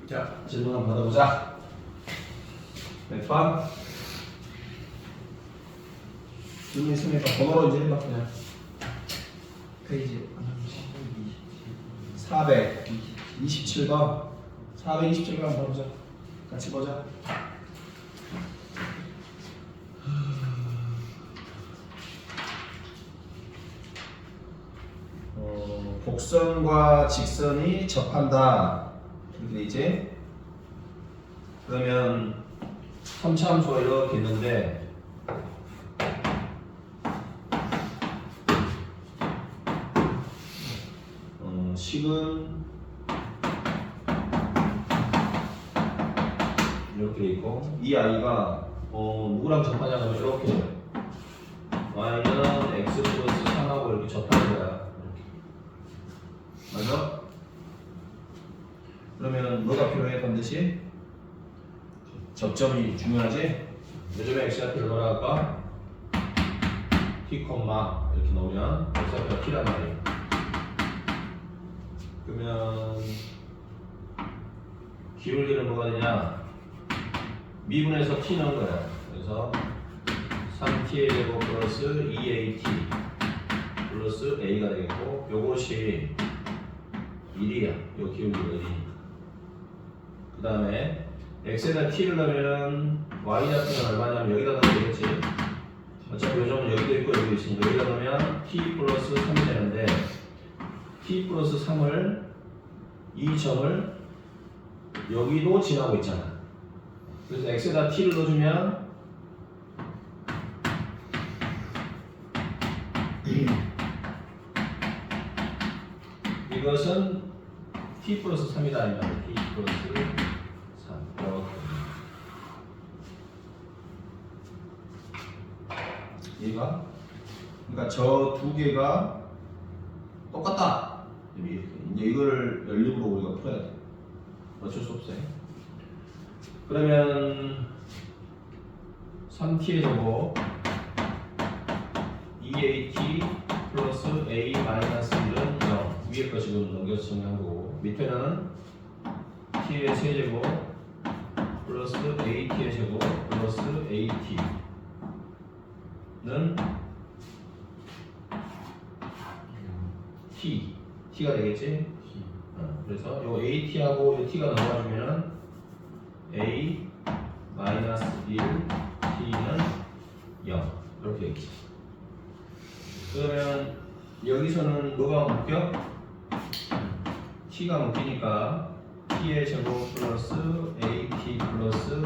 자, 질문 한번 받아보자. 몇 번? 질문 있으니까 번호로 이제 해봐 그냥. 페이지 427번. 427번 한번 보자. 같이 보자. 곡선과 직선이 접한다. 이렇게 돼 있지? 그러면 선차함수가 이렇게 있는데 식은 이렇게 돼 있고 이 아이가 누구랑 접하냐 하면 이렇게 y는 x 플러스 3하고 이렇게 접하는 거야. 이렇게. 맞아? 그러면 뭐가 필요해 반드시? 접점이 중요하지? 요즘에 x좌표를 뭐라 할까? t, 이렇게 넣으면 x좌표가 t란 말이에요. 그러면 기울기는 뭐가 되냐? 미분에서 t 넣은 거야. 그래서 3t의 제곱 플러스 2at 플러스 a가 되겠고 요것이 1이야. 요 기울기가 1이니까. 그 다음에 x에다 t를 넣으면 y 좌표는 얼마냐면 여기다 넣으면 되겠지. 어차피 요점은 여기도 있고 여기도 있으니까 여기다 넣으면 t 플러스 3이 되는데 t 플러스 3을 이 점을 여기도 지나고 있잖아. 그래서 x에다 t를 넣어주면 이것은 t 플러스 3이다 아니면 t 플러스 3 이렇게. 얘가 그러니까 저 두 개가 똑같다. 이제 이걸 연립으로 우리가 풀어야 돼. 어쩔 수 없어요. 그러면 3t의 제곱 2at 플러스 a 마이너스 1은 0. 위에 거 지금 넘겨서 정리한 거고 밑에는 t의 세제곱 플러스 at의 제곱 플러스 at는 t가 되겠지? 그래서 요 at하고 요 t가 넘어가주면은 a 마이너스 1 t는 0 이렇게 되겠지. 그러면 여기서는 뭐가 묶여? t가 묶이니까 t의 제곱 플러스 at 플러스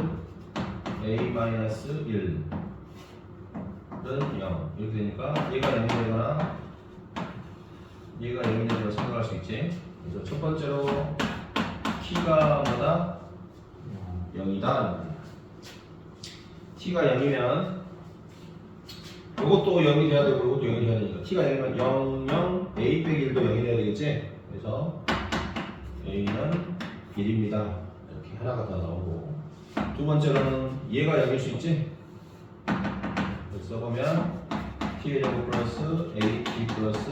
a 마이너스 1은 0 이렇게 되니까 얘가 0이 되거나 얘가 0이 되거나 생각할 수 있지. 그래서 첫 번째로 t가 뭐다? 0이다. t가 0이면 이것도 0이 돼야 되고 이것도 0이 돼야 되니까 t가 0이면 0, 0, a 빼기 1도 0이 돼야 되겠지? 그래서 a는 1입니다. 이렇게 하나가 더 나오고 두 번째로는 얘가 0일 수 있지? 그래서 써보면 t의 제곱 플러스 at 플러스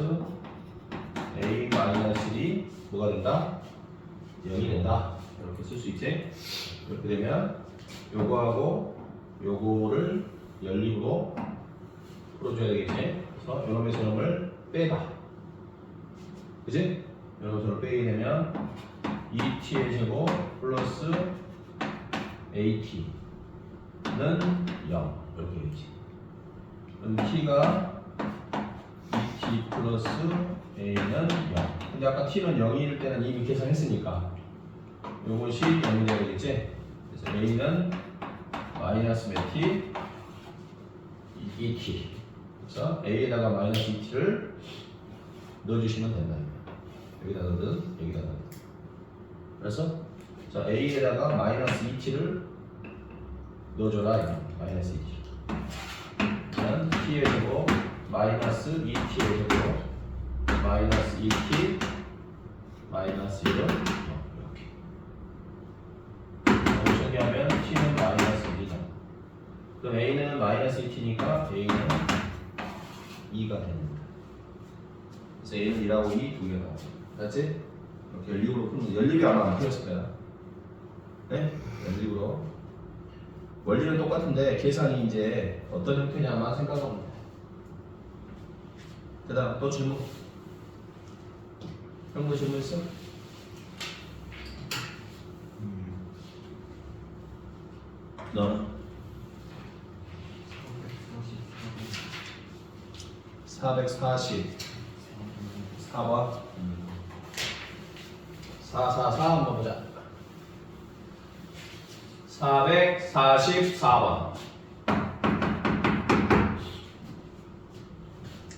a 마이너스 1이 뭐가 된다? 0이 된다. 이렇게 쓸 수 있지? 이렇게 되면 요거하고 요거를 연립으로 풀어줘야 되겠지? 그래서 요놈의 저놈을 빼다. 그치? 요놈의 저놈을 빼게 되면 2t의 제곱 플러스 at는 0 이렇게 되겠지. 그럼 t가 2t 플러스 a는 0. 근데 아까 t는 0일 때는 이미 계산했으니까 요것이 0이 되어야 되겠지? 그래서 a는 마이너스 몇 t? 2t. 그래서 a에다가 마이너스 2t를 넣어주시면 된다. 여기다 넣든 여기다 넣든. 그래서 자 a에다가 마이너스 2t를 넣어줘라. 마이너스 2t. 그러면 t의 제곱 마이너스 2t의 제곱 마이너스 2t 마이너스 1은 이렇게. 정리하면 t는 마이너스 1이다. 그럼 a는 마이너스 2t니까 a는 2가 됩니다. 그래서 a는 1하고 2 두 개가. 맞지? 이렇게 연립으로 풀면 연립이 아마 안 풀렸을 거야. 네? 연립으로. 원리는 똑같은데 계산이 이제 어떤 형태냐만 생각하면 돼. 그 다음 또 질문. 형도 질문 있어? 너는? 444번 444 한번 보자. 444번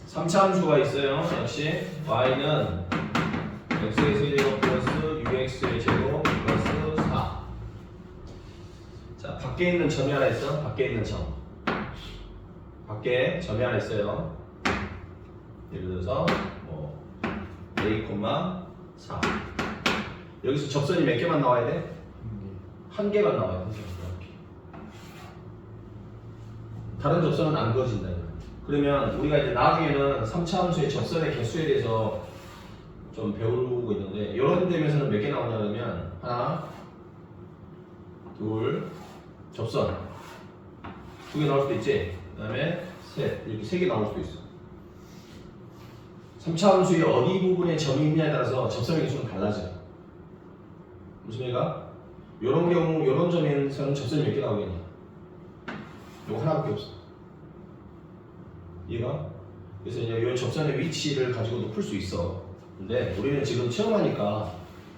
3차함수가 있어요. 역시 y는 x의 세제곱 플러스 ux의 제곱 플러스 4. 자, 밖에 있는 점이 하나 있어. 밖에 있는 점. 밖에 점이 하나 있어요. 예를 들어서 뭐 a, 4. 여기서 접선이 몇 개만 나와야 돼? 한 개만 나와요. 한 개. 다른 접선은 안 그어진다. 그러면 우리가 이제 나중에는 3차 함수의 접선의 개수에 대해서 좀 배우고 있는데 이런 데면서는 몇 개 나오냐면 하나, 둘, 접선 2개 나올 수도 있지. 그 다음에 셋, 이렇게 3개 나올 수도 있어. 3차 함수의 어디 부분에 점이 있냐에 따라서 접선의 개수는 달라져. 무슨 얘기가? 이런 경우, 이런 점에서는 접선이 몇 개 나오겠냐? 이거 하나밖에 없어. 이해가? 그래서 이제 이 접선의 위치를 가지고도 풀 수 있어. 근데 우리는 지금 체험하니까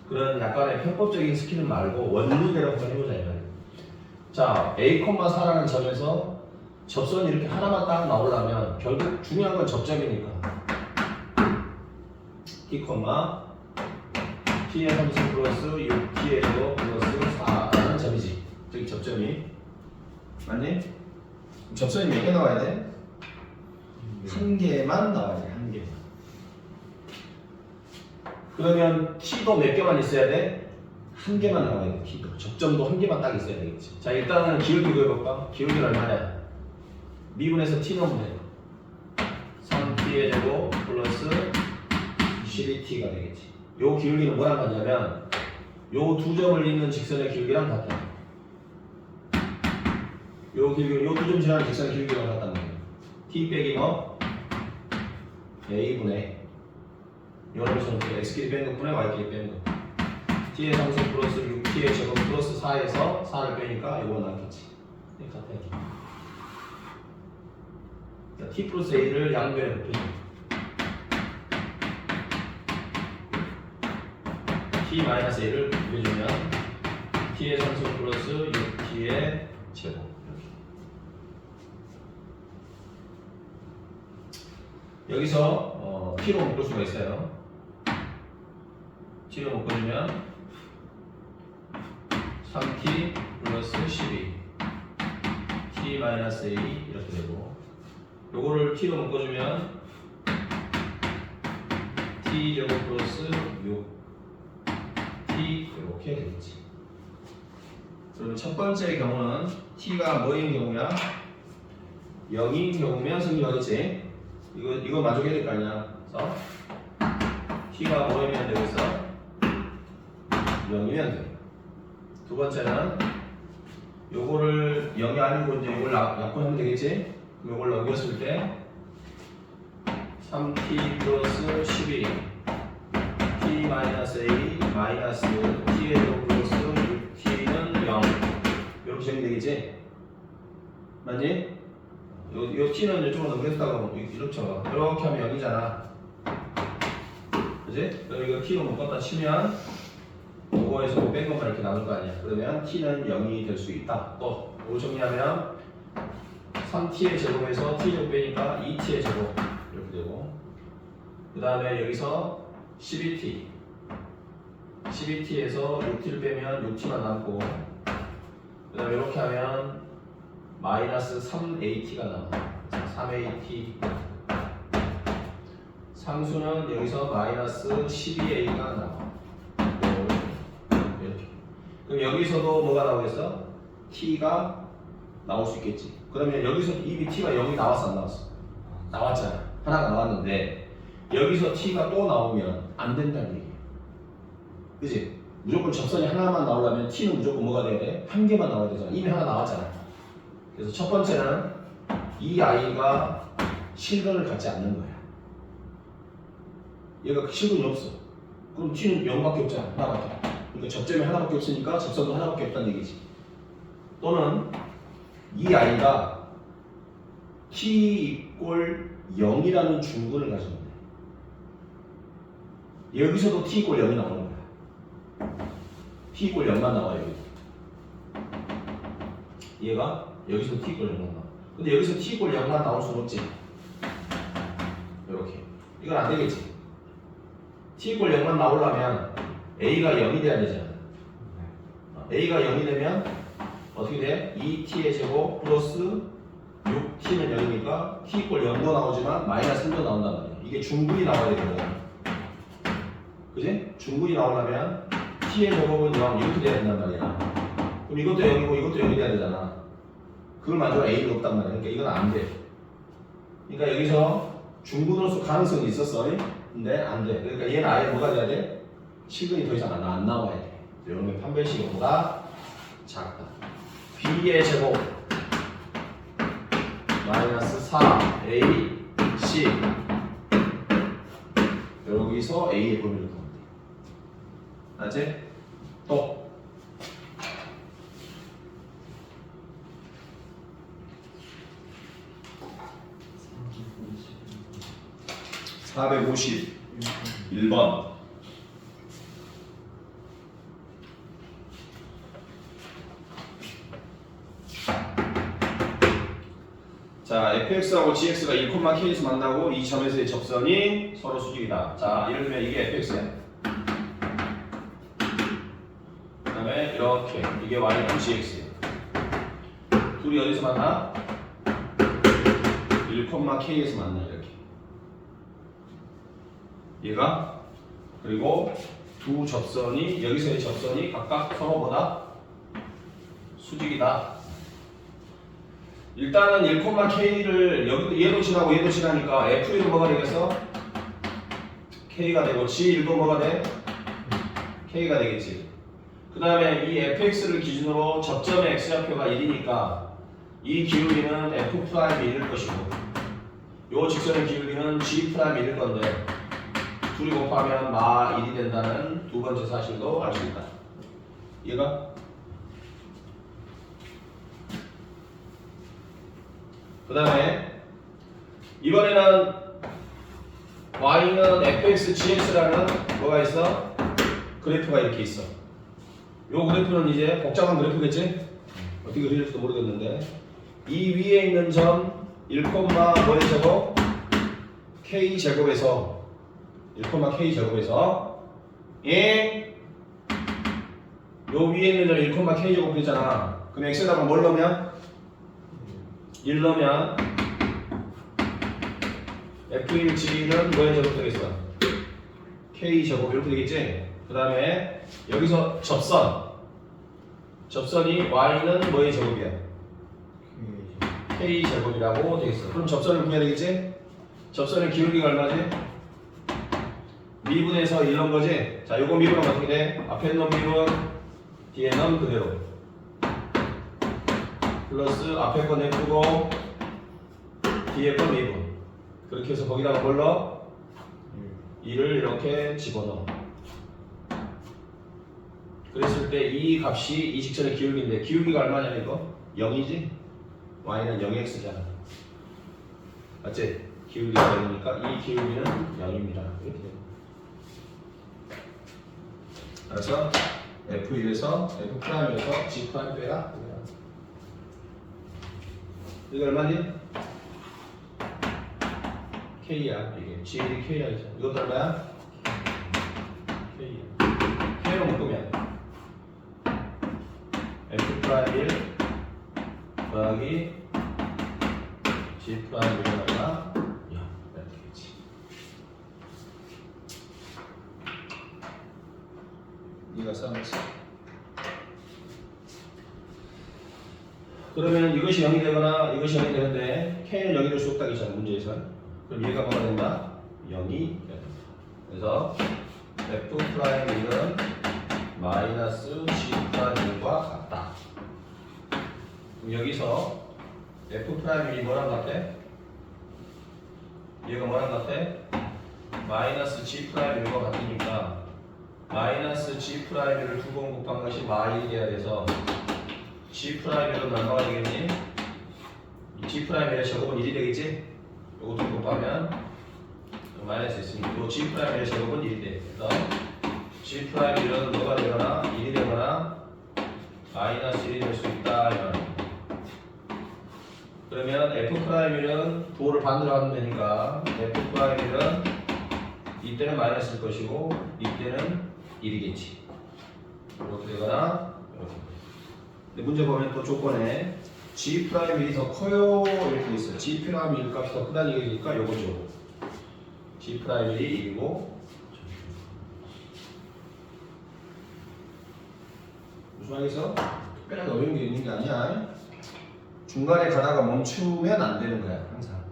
그런 약간의 편법적인 스킬은 말고 원리대로 한번 해보자 이 말이야. 자, a,4라는 점에서 접선이 이렇게 하나만 딱 나오려면 결국 중요한 건 접점이니까 t, t의 함수 플러스 6t의 제곱 플러스 4라는 점이지. 저기 접점이 맞니? 접선이 몇 개 나와야 돼? 한 개만 나와야 돼. 한 개만. 그러면 t도 몇 개만 있어야 돼? 한 개만 나와야 돼. t도. 접점도 한 개만 딱 있어야 되겠지. 자, 일단은 기울기 구해볼까? 기울기는 얼마냐? 미분에서 t 넣으면 돼. 3t의 제곱 플러스 12t가 되겠지. 요 기울기는 뭐랑 같냐면 요 두 점을 잇는 직선의 기울기랑 같다. 요 기울기, 요 두 점 지나는 직선의 기울기랑 같다는 거예요. t 빼기 뭐? a분의 요놈에서는 x끼리 빼는 것분의 y끼리 빼는 것. t의 상수 플러스 6t의 제곱 플러스 4에서 4를 빼니까 이거가 나겠지. 네, 같아요. t 플러스 a를 양변에 곱해줘. t 마이너스 a를 곱해주면 t의 상수 플러스 6t의 제곱. 여기서 t로 묶을 수가 있어요. t로 묶어주면 3t 플러스 12 t 마이너스 a 이렇게 되고 요거를 t로 묶어주면 t 제곱 플러스 6 t 이렇게 되겠지. 그러면 첫 번째 경우는 t가 뭐인 경우야? 0인 경우면 승리하겠지. 이거 만족해야 될 거 아니야. 그래서 t가 뭐이면 되겠어? 0이면 돼. 두 번째는 요거를 0이 아니고 이제 이걸 약분하면 되겠지? 그럼 이걸 넘겼을 때 3t 플러스 12 t 마이너스 a 마이너스 t의 제곱 플러스 6t는 0 이렇게 정리 되겠지? 맞니? 요 t는 이쪽으로 넘겼다가 이렇게 쳐봐. 이렇게 하면 0이잖아. 그지? 그럼 이거 t로 묶었다 치면 요거에서 뺀 것만 이렇게 남을 거 아니야. 그러면 t는 0이 될 수 있다. 또 이걸 정리하면 3t의 제곱에서 t 제곱 빼니까 2t의 제곱 이렇게 되고 그 다음에 여기서 12t 12t에서 6t를 빼면 6t만 남고 그 다음에 이렇게 하면 마이너스 3at가 나와. 3at 상수는 여기서 마이너스 12a가 나와. 이렇게. 그럼 여기서도 뭐가 나오겠어? t가 나올 수 있겠지. 그러면 여기서 이미 t가 0이 나왔어 안 나왔어? 나왔잖아. 하나가 나왔는데 여기서 t가 또 나오면 안 된다는 얘기야. 그치? 무조건 접선이 하나만 나오려면 t는 무조건 뭐가 돼야 돼? 한 개만 나와야 되잖아. 이미 하나 나왔잖아. 그래서 첫 번째는 이 아이가 실근을 갖지 않는 거야. 얘가 실근이 없어. 그럼 t는 0밖에 없잖아. 하나밖에. 그러니까 접점이 하나밖에 없으니까 접선도 하나밖에 없다는 얘기지. 또는 이 아이가 t = 0이라는 중근을 가지고 있네. 여기서도 t = 0이 나오는 거야. t = 0만 나와요. 여기. 얘가 여기서 t = 0만 나와. 근데 여기서 t = 0만 나올 수는 없지. 이렇게. 이건 안 되겠지. t = 0만 나오려면 a가 0이 돼야 되잖아. a가 0이 되면 어떻게 돼? 2t의 제곱 플러스 6t는 0이니까 t = 0도 나오지만 마이너스 3도 나온단 말이야. 이게 중분이 나와야 되거든. 그지? 중분이 나오려면 t의 제곱은 0 이렇게 돼야 된단 말이야. 그럼 이것도 0이고 이것도 0이 돼야 되잖아. 그걸 만져도 a가 없단 말이야. 그러니까 이건 안 돼. 그러니까 여기서 중분으로서 가능성이 있었어. 근데 안 돼. 그러니까 얘는 아예 뭐가 돼야 돼? 실근이 더 이상 안 나와야 돼. 이러면 판별식이 보다 작다. b의 제곱 마이너스 4ac 여기서 a의 범위를 구하면 돼. 알지? 또 451번 자, fx하고 gx가 1,k에서 만나고 이 점에서의 접선이 서로 수직이다. 자, 예를 들면 이게 fx야. 그 다음에 이렇게 이게 y고 gx야. 둘이 어디서 만나? 1,k에서 만나. 이렇게 얘가 그리고 두 접선이 여기서의 접선이 각각 서로보다 수직이다. 일단은 1,k를 여기도 얘도 지나고 얘도 지나니까 f1은 뭐가 되겠어? k가 되고 g1도 뭐가 돼? k가 되겠지. 그 다음에 이 fx를 기준으로 접점의 x좌표가 1이니까 이 기울기는 f'일 것이고 요 직선의 기울기는 g'일 건데 둘이 곱하면 마 1이 된다는 두 번째 사실도 알 수 있다. 얘가 그 다음에 이번에는 y는 fx, gx라는 뭐가 있어? 그래프가 이렇게 있어. 요 그래프는 이제 복잡한 그래프겠지? 어떻게 그릴지도 모르겠는데 이 위에 있는 점 1, 뭐의 제곱? k 제곱에서 1,k 제곱에서 요 위에 있는 점 1,k 제곱 있잖아. 그럼 x에다가 뭘 넣으면? 1 넣으면 f1, g는 뭐의 제곱 되겠어? k 제곱 이렇게 되겠지? 그 다음에 여기서 접선이 y는 뭐의 제곱이야? k 제곱이라고 되겠어. 그럼 접선을 구해야 되겠지? 접선의 기울기가 얼마지? 미분에서 1 넣은 거지? 자, 요거 미분은 어떻게 돼? 앞에 넣은 미분, 뒤에 넣은 그대로. 플러스 앞에 거 내쁘고 뒤에 거 미분. 그렇게 해서 거기다가 뭘 넣어? 2를 이렇게 집어넣어. 그랬을 때 이 값이 이 직선의 기울기인데 기울기가 얼마냐 이거? 0이지? y는 0x잖아. 맞지? 기울기가 0이니까 이 기울기는 0입니다. 이렇게 돼요. 그래서 f1에서 f'에서 g' 빼라. 이거 얼마니? k야. 이게 g1이 k야. 이것도 얼마야? k야. k로 묶으면 f'1 더하기 g'1이라가 이렇게 되겠지. 네가 싸움했어. 그러면 이것이 0이 되거나 이것이 0이 되는데 k는 0이 될 수 없다고 했잖아 문제에서. 그럼 얘가 뭐가 된다? 0이 된다. 그래서 f'1은 마이너스 G'1과 같다. 그럼 여기서 F'이 뭐랑 같아? 얘가 뭐랑 같아? 마이너스 G'1과 같으니까 마이너스 G'를 두 번 곱한 것이 마일이 돼야 돼서 G'은 얼마가 되겠니? 이 G'의 제곱은 1이 되겠지? 요거 두 곱하면 마이너스 있으니까 요 G'의 제곱은 1이 돼. 그래서 G'1은 뭐가 되거나 1이 되거나 마이너스 1이 될 수 있다 이 말입니다. 그러면 F'는 부호를 반대로 하면 되니까 F'는 이때는 마이너스일 것이고 이때는 1이겠지. 이렇게 되거나 이렇게. 근데 문제 보면 또 조건에 G'이 더 커요 이렇게 있어요. G' 값이 더 크다는 얘기니까 요거죠. G'이 1이고 무슨 말이겠어? 특별하게 어려운 게 있는 게 아니야. 중간에 가다가 멈추면 안 되는 거야. 항상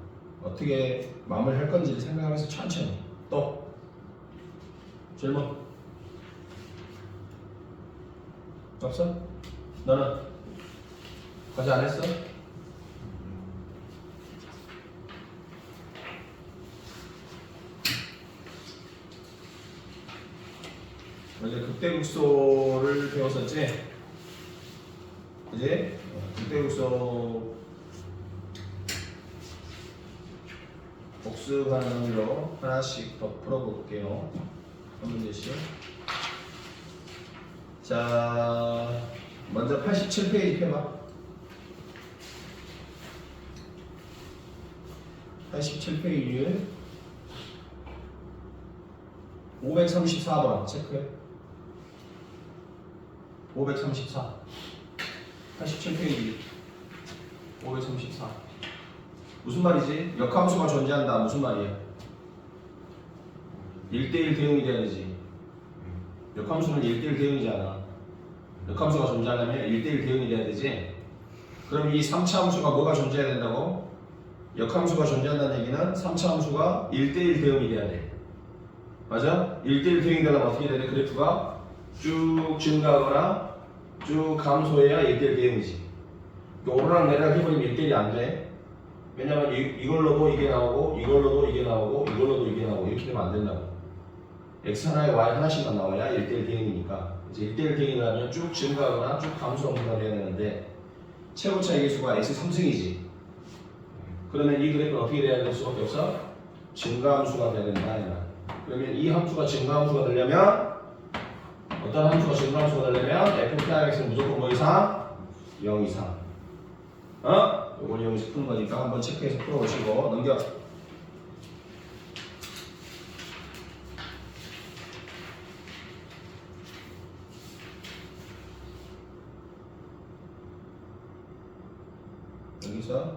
어떻게 마무리할 건지를 생각하면서 천천히. 또 질문 없어? 너는 과제 안 했어? 어제 극대국소를 배웠었지? 이제 극대국소 복습하는 의미로 하나씩 더 풀어볼게요. 한 문제씩. 자, 먼저 87페이지 펴봐. 87페이지 534번 체크해. 534 87페이지 534 무슨 말이지? 역함수가 존재한다. 무슨 말이야? 1대1 대응이 돼야 되지. 역함수는 1대1 대응이잖아. 역함수가 존재하려면 1대1 대응이 돼야 되지. 그럼 이 3차 함수가 뭐가 존재해야 된다고? 역함수가 존재한다는 얘기는 3차 함수가 1대1 대응이 돼야 돼. 맞아? 1대1 대응이 되려면 어떻게 돼야 돼? 그래프가 쭉 증가하거나 쭉 감소해야 1대1 대응이지. 오르락 내리락 해버리면 1대1이 안 돼. 왜냐면 이걸로도 이게 나오고 이걸로도 이게 나오고 이걸로도 이게 나오고 이렇게 되면 안 된다고. x 하나에 y 하나씩만 나와야 1대1 대응이니까. 이제 1대1 대응이라면 쭉 증가하거나 쭉 감소하거나 돼야 되는데 최고차 이계수가 x 3승이지. 그러면 이 그래프는 어떻게 돼야 될 수밖에 없어? 증가함수가 돼야 된다. 그러면 이 함수가 증가함수가 되려면 어떤 함수가 증가함수가 되려면 f'(x는) 무조건 뭐 이상? 0 이상. 요건 여기서 푸는 거니까 한번 체크해서 풀어보시고 넘겨. 여기서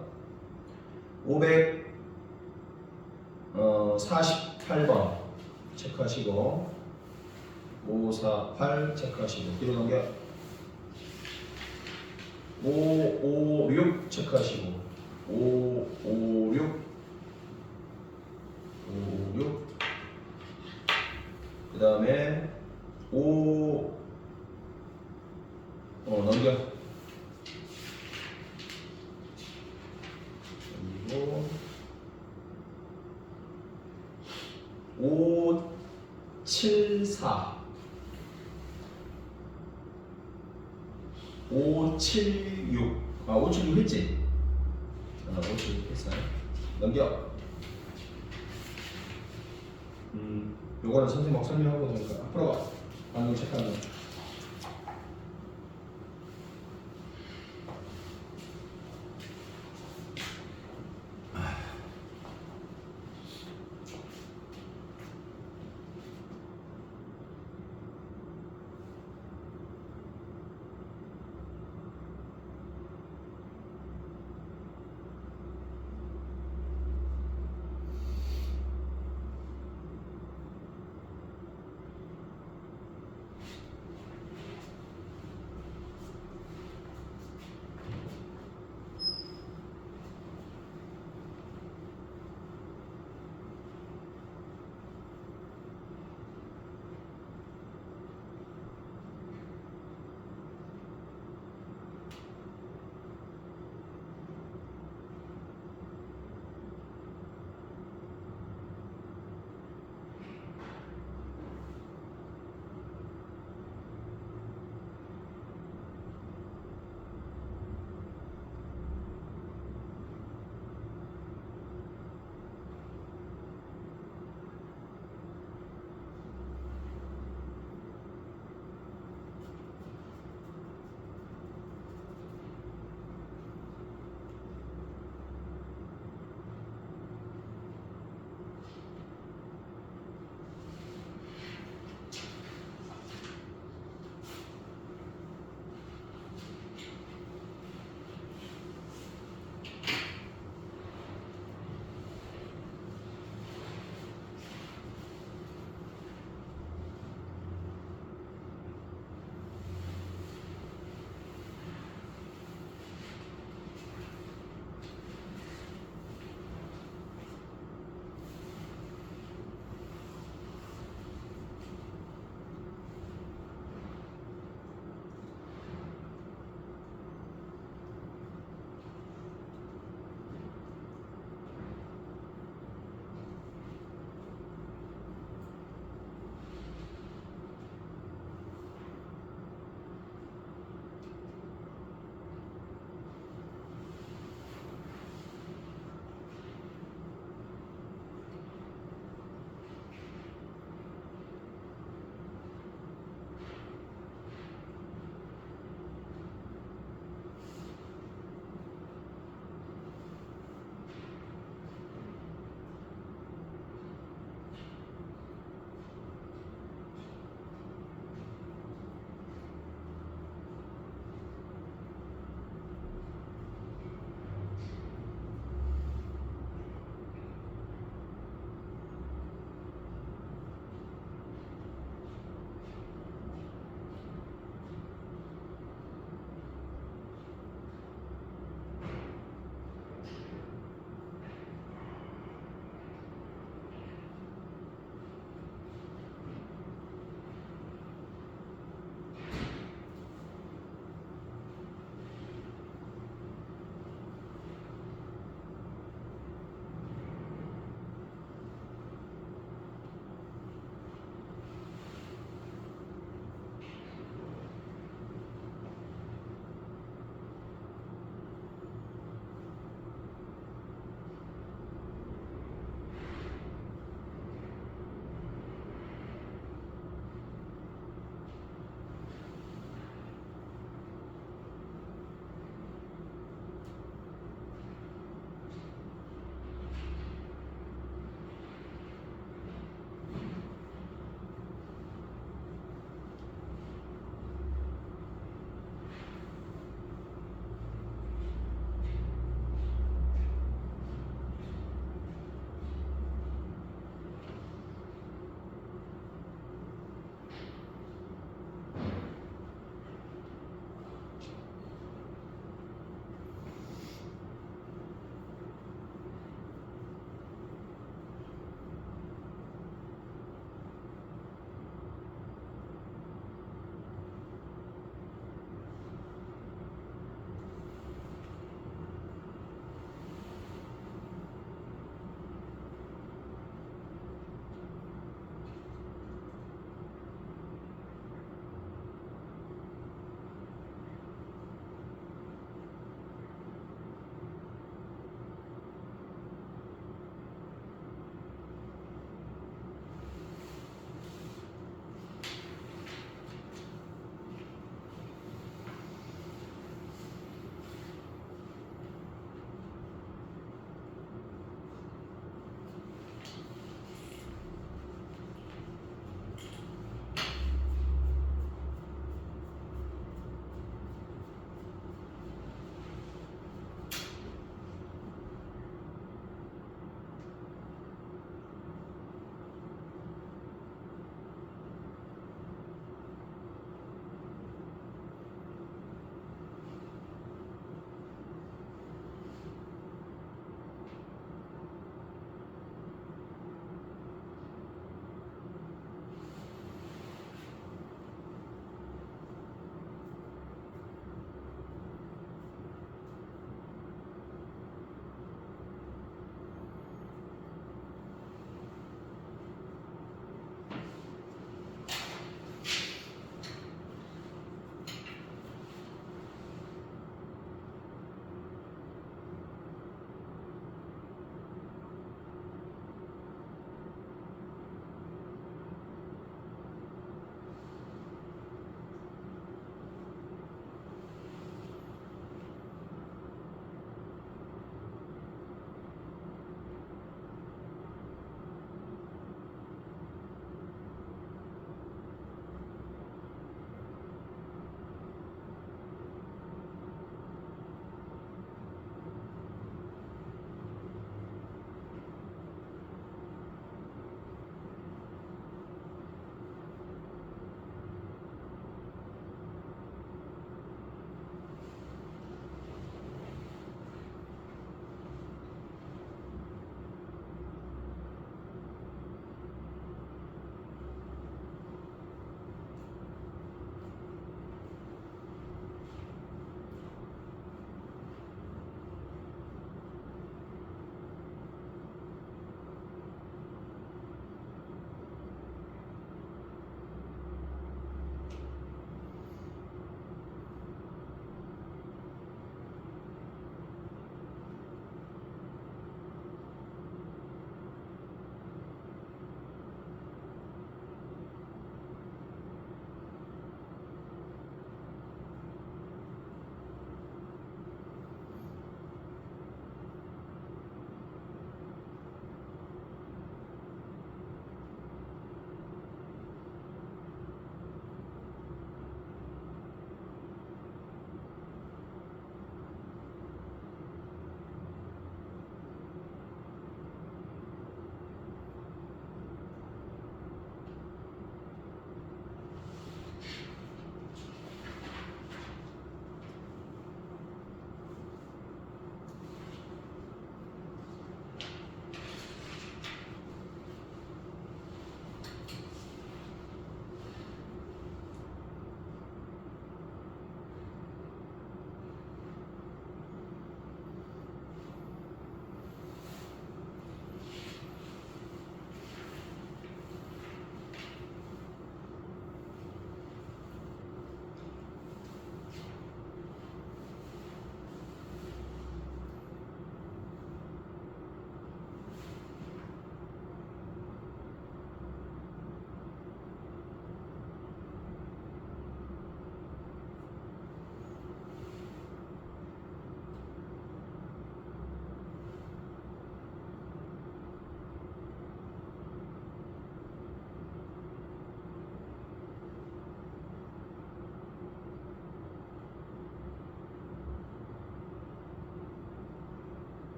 548번 체크하시고 548 체크하시고 뒤로 넘겨. 556 체크하시고 556 그 다음에 5 넘겨. 그리고 574 576 576 했지? 576 했어요. 넘겨. 요거는 선생님 막 설명하고 그러니까 앞으로 가. 반응 체크하는 거.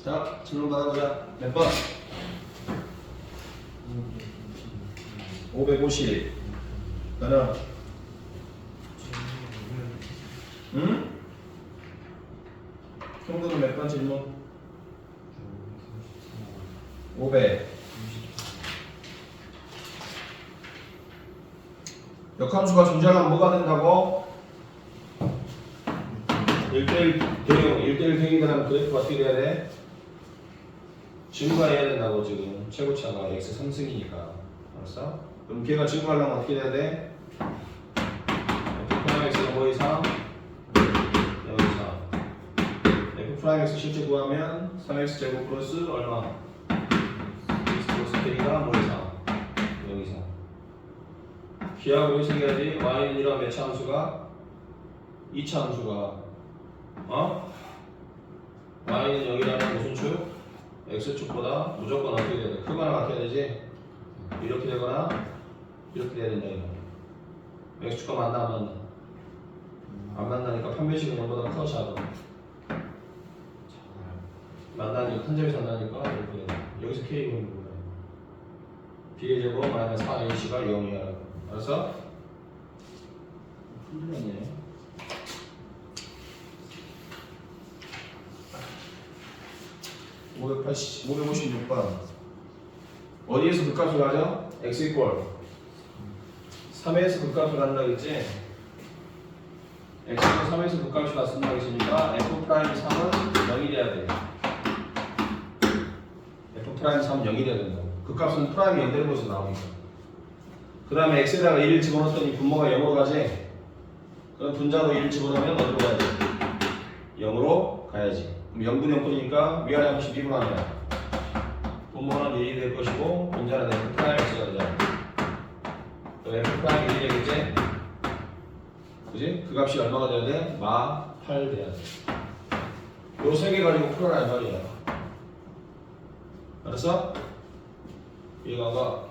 자, 질문 받아보자. 몇 번? 550. 너는? 응? 형들은 몇 번 질문? 500. 역함수가 존재하면 뭐가 된다고? 1대1 대응, 1대1 대응이 되려면 그래프가 어떻게 돼야 돼? 증가해야 된다고 지금 최고차가 x 3승이니까 알았어? 그럼 걔가 증가하려면 어떻게 돼야 돼? f 프라임 x가 뭐 이상? 0 이상 f 프라임 x 실제 구하면 3x 제곱 플러스 얼마? x 플러스 k가 뭐 이상? 0 이상 기하고 해석해야지. y는 이런 몇 차 함수가? 2차 함수가 y는 0이라는 무슨 축? x축보다 무조건 어떻게 돼야 돼? 크거나 같아야 되지? 이렇게 되거나 이렇게 돼야 된다 이거. x축과 만나 안 만나? 안 만나니까 판별식은 0보다 커 작아? 만나니까 한 점에서 만나니까 이렇게 돼. 여기서 k가 있는 거야. b의 제곱 마이너스 4ac가 0이야. 알았어? 힘들었네. 556번 어디에서 극값을 가져? x 이퀄 3에서 극값을 간다 그랬지? x가 3에서 극값이 났습니다 그랬으니까 f 프라임 3은 0이 돼야 돼. f 프라임 3은 0이 돼야 된다고. 극값은 프라임이 0 되는 곳에서 나오니까. 그 다음에 x에다가 1을 집어넣었더니 분모가 0으로 가지? 그럼 분자로 1을 집어넣으면 어디로 가야지? 0으로 가야지. 그럼 0분의 0분이니까 위아래 함수 미분하면 분모는 1이 될 것이고 분자는 f 프라임 x가 되잖아. 그럼 f 프라임 1이 되겠지? 그지? 그 값이 얼마가 돼야 돼? 마 8 돼야 돼. 요 세 개 가지고 풀어라 이 말이야. 알았어? 이해가 가?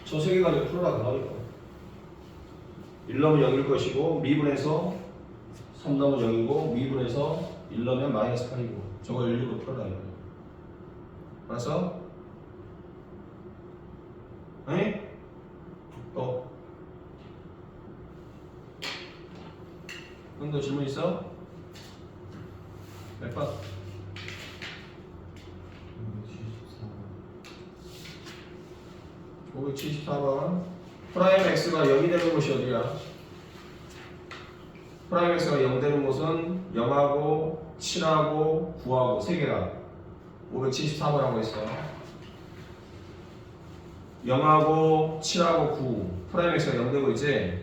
저 세 개 가지고 풀어라 그 말이야. 1 넣으면 0일 것이고 미분해서 3 넣으면 0이고 미분해서 1 넣으면 마이너스 8이고 저거 1 6로 풀어라 이거야. 알았어? 아니? 또? 형도 질문 있어? 몇 번? 574번 프라임 x가 0이 되는 곳이 어디야? 프라임 x가 0 되는 곳은 0하고 7하고 9하고 3개라 574번이라고 했어. 0하고 7하고 9 프라임 x가 0 되고 있지?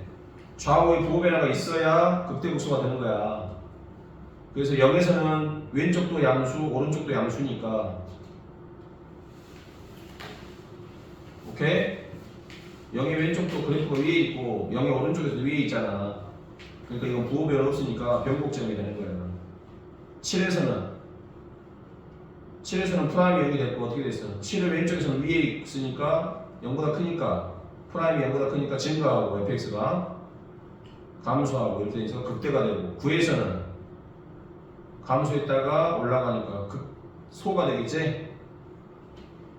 좌우의 부호 변화가 있어야 극대극소가 되는 거야. 그래서 0에서는 왼쪽도 양수 오른쪽도 양수니까 오케이? 0의 왼쪽도 그래프가 위에 있고 0의 오른쪽에도 위에 있잖아. 그러니까 이건 부호 변화 없으니까 변곡점이 되는 거야. 7에서는 프라임이 0이 됐고 어떻게 됐어? 7의 왼쪽에서는 위에 있으니까 0보다 크니까 프라임이 0보다 크니까 증가하고 fx가 감소하고 이렇게 돼서 극대가 되고 9에서는 감소했다가 올라가니까 극소가 되겠지?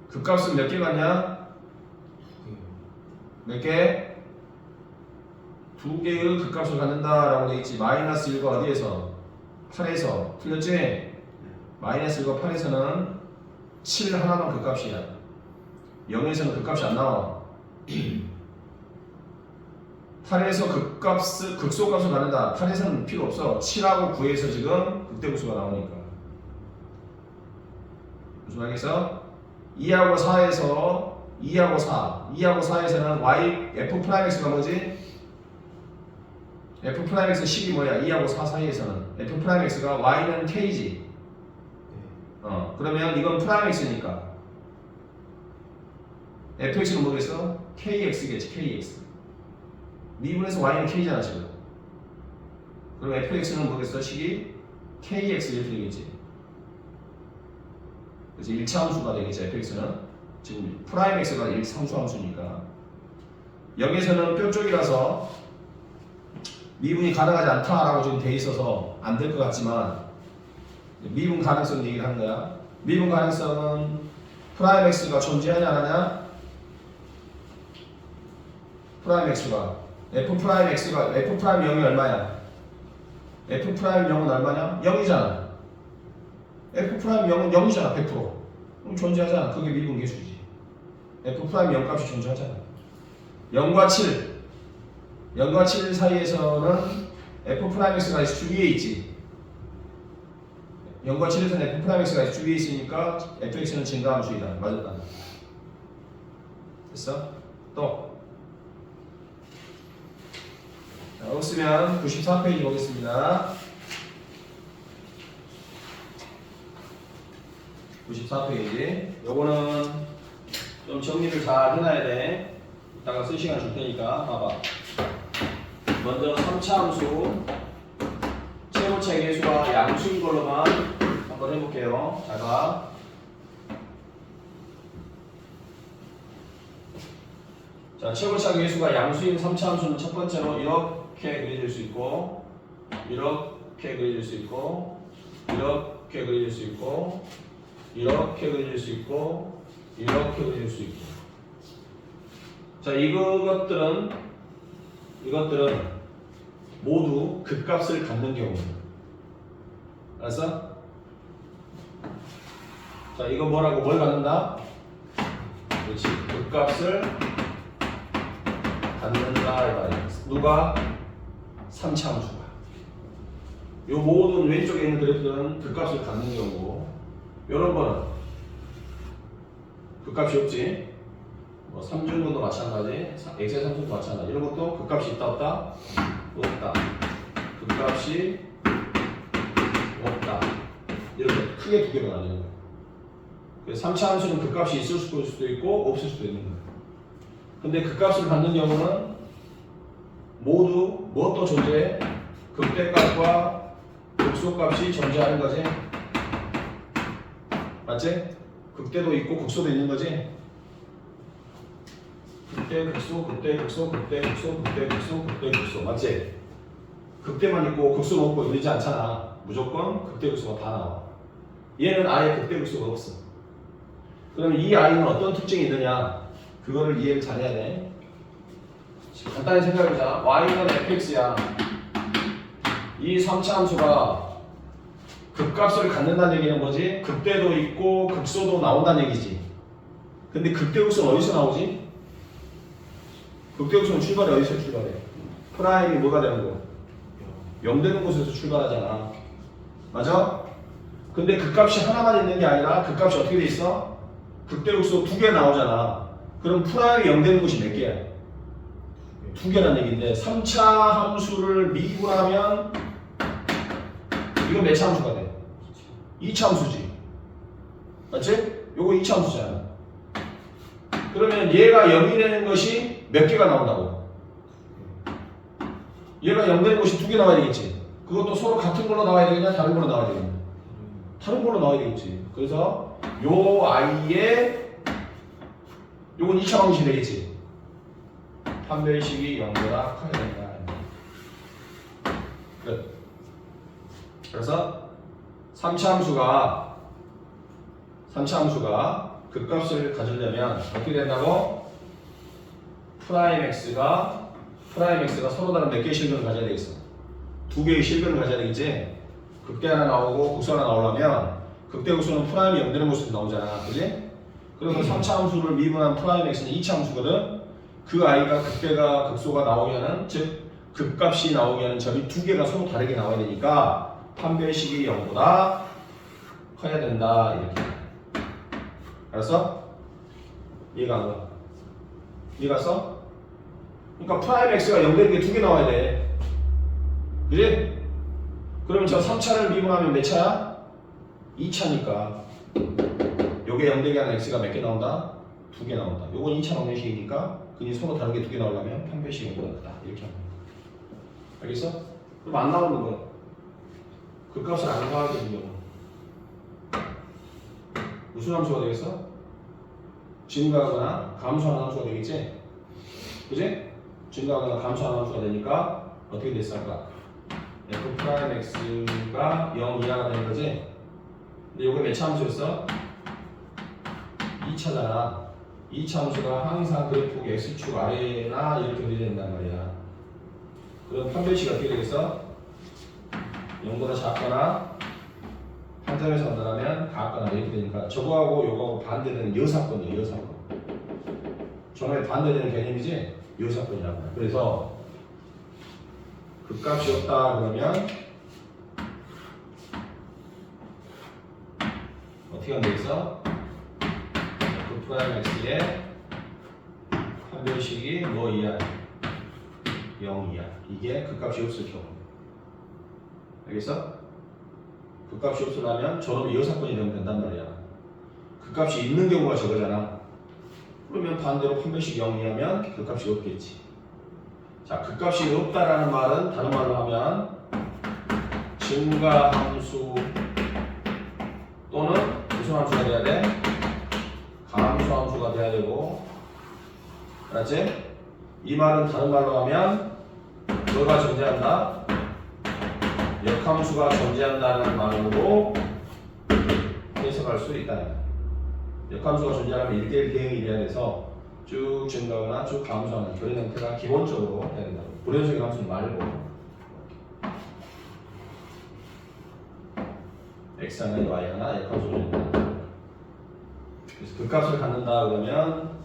극값은 몇 개 같냐? 몇 개? 2개의 극값을 갖는다라고 되어있지. 마이너스 1과 어디에서? 8에서. 틀렸지? 마이너스 1과 8에서는 7 하나만 극값이야. 0에서는 극값이 안 나와. 8에서 극소값을 갖는다. 8에서는 필요 없어. 7하고 9에서 지금 극대극소가 나오니까. 무슨 말이겠어? 2하고 4에서 2하고 4에서는 y f 프라임 x가 뭐지? f 프라임 x 10이 뭐야? 2하고 4 사이에서는 f 프라임 x가 y는 k지. 그러면 이건 프라임 x니까 fx는 뭐겠어? kx겠지. kx. 미분에서 y는 k잖아 지금. 그럼 fx는 뭐겠어? 식이 kx 이렇게 되겠지. 그래서 1차 함수가 되겠지. fx는 지금 프라임 x가 1상수 함수니까 0에서는 뼈 쪽이라서 미분이 가능하지 않다라고 지금 돼 있어서 안 될 것 같지만 미분 가능성 얘기를 하는 거야. 미분 가능성은 프라임 x가 존재하냐 안 하냐? 프라임 x가 f 프라임 x가 f 프라임 0이 얼마야? f 프라임 0은 얼마냐? 0이잖아. f 프라임 0은 0이잖아. 100%. 그럼 존재하잖아. 그게 미분 계수지. f 프라임 0 값이 존재하잖아. 0과 7 0과 7 사이에서는 f 프라임 x가 주 위에 있지. 0과 7에서는 f 프라임 x가 주 위에 있으니까 fx는 증가함수이다. 맞았다. 됐어? 또 자, 없으면 94페이지 보겠습니다. 94페이지. 요거는 좀 정리를 잘 해놔야 돼. 이따가 쓸 시간 줄 테니까 봐봐. 먼저 3차 함수 최고차 계수가 양수인 걸로만 한번 해볼게요. 잘 봐. 자, 최고차 계수가 양수인 3차 함수는 첫 번째로 이렇게 그려질 수 있고, 이렇게 그려질 수 있고, 이렇게 그려질 수 있고, 이렇게 그려질 수 있고, 이렇게 그려질 수 있고. 자, 이것들은 모두 극값을 갖는 경우입니다. 알았어? 자, 이거 뭐라고 뭘 갖는다? 그렇지, 극값을 갖는다 이 말이야. 누가? 3차 함수가. 요 모든 왼쪽에 있는 그래프들은 극값을 갖는 경우고, 요런 거는 극값이 없지. 뭐 3중분도 마찬가지, x의 3승도 마찬가지. 이런 것도 극값이 있다 없다? 없다. 극값이 없다. 이렇게 크게 두 개로 나뉘는 거예요. 그래서 3차 함수는 극값이 있을 수도 있고 없을 수도 있는 거예요. 근데 극값을 갖는 경우는 모두 무엇도 존재해? 극대값과 극소값이 존재하는 거지. 맞지? 극대도 있고 극소도 있는 거지. 극대, 극소, 극대, 극소, 극대, 극소, 극대, 극소, 극대, 극소. 맞지? 극대만 있고 극소는 없고 이러지 않잖아. 무조건 극대, 극소가 다 나와. 얘는 아예 극대, 극소가 없어. 그러면 이 아이는 어떤 특징이 있느냐? 그거를 이해를 잘해야 돼. 간단히 생각해보자. y는 fx야. 이 3차 함수가 극값을 갖는다는 얘기는 뭐지? 극대도 있고 극소도 나온다는 얘기지. 근데 극대, 극소는 어디서 나오지? 극대극소는 출발이 어디서 출발해? 프라임이 뭐가 되는 거? 0 되는 곳에서 출발하잖아. 맞아? 근데 극값이 하나만 있는 게 아니라 극값이 어떻게 돼 있어? 극대극소 두 개 나오잖아. 그럼 프라임이 0 되는 곳이 몇 개야? 두 개란 얘기인데 3차 함수를 미분하면 이건 몇 차 함수가 돼? 2차 함수지. 맞지? 요거 2차 함수잖아. 그러면 얘가 0이 되는 것이 몇 개가 나온다고? 얘가 0 되는 것이 두 개 나와야 되겠지. 그것도 서로 같은 걸로 나와야 되겠냐? 다른 걸로 나와야 되겠냐? 다른 걸로 나와야 되겠지. 그래서 요 아이의 요건 2차 방식이 되겠지. 판별식이 0보다 커야 된다. 끝. 그래서 3차 함수가 극값을 가지려면 어떻게 된다고? 프라임 x가 서로 다른 몇 개의 실근을 가져야 되겠어? 두 개의 실근을 가져야 되겠지? 극대 하나 나오고 극소 하나 나오려면 극대 극소는 프라임이 0 되는 곳에서 나오잖아. 그지? 그러면 3차 함수를 미분한 프라임 x는 2차 함수거든? 그 아이가 극대가 극소가 나오면은 즉 극값이 나오면은 점이 두 개가 서로 다르게 나와야 되니까 판별식이 0보다 커야 된다. 이렇게. 알았어? 이해가 안 가? 이해가 갔어? 그러니까 프라임 x가 0 되는 게 두 개 나와야 돼. 그지? 그러면 저 3차를 미분하면 몇 차야? 2차니까 요게 0 되게 하는 x가 몇 개 나온다? 두 개 나온다. 요건 2차 방정식이니까 그니 서로 다르게 두 개 나오려면 판별식이 0보다 크다. 이렇게 하는 거야. 알겠어? 그럼 안 나오는 거야. 그 값을 안 구하게 되는 경우 무슨 함수가 되겠어? 증가하거나 감소하는 함수가 되겠지? 그지? 증가하거나 감소하는 함수가 되니까 어떻게 됐을까? f 프라임 x가 0 이하가 되는 거지? 요게 몇 차 함수였어? 2차잖아. 2차 함수가 항상 그래프 x축 아래나 이렇게 그려야 된단 말이야. 그럼 판별식이 어떻게 되겠어? 0보다 작거나 한 점에서 한다면 같거나 이렇게 되니까 저거하고 요거하고 반대되는 여사건이에요. 여사건. 정말 반대되는 개념이지? 여사건이라고. 그래서 극값이 없다 그러면 어떻게 하면 되겠어? F 프라임 X의 판별식이 뭐 이하? 0 이하. 이게 극값이 없을 경우. 알겠어? 극값이 없으려면 저놈이 여사건이 되면 된단 말이야. 극값이 있는 경우가 저거잖아. 그러면 반대로 판별식 0 이하면 극값이 없겠지. 자, 극값이 없다라는 말은 다른 말로 하면 증가함수 또는 무슨 함수가 돼야 돼? 감소함수가 돼야 되고, 알았지? 이 말은 다른 말로 하면 뭐가 존재한다? 역함수가 존재한다는 말로 해석할 수 있다. 역함수가 존재하면 1대1 대응이 돼야 돼서 쭉 증가하거나 쭉 감소하는 그런 형태가 기본적으로 해야 된다. 불연속의 함수 말고 x 하나 y 하나 역함수가 존재한다. 그래서 극값을 갖는다 그러면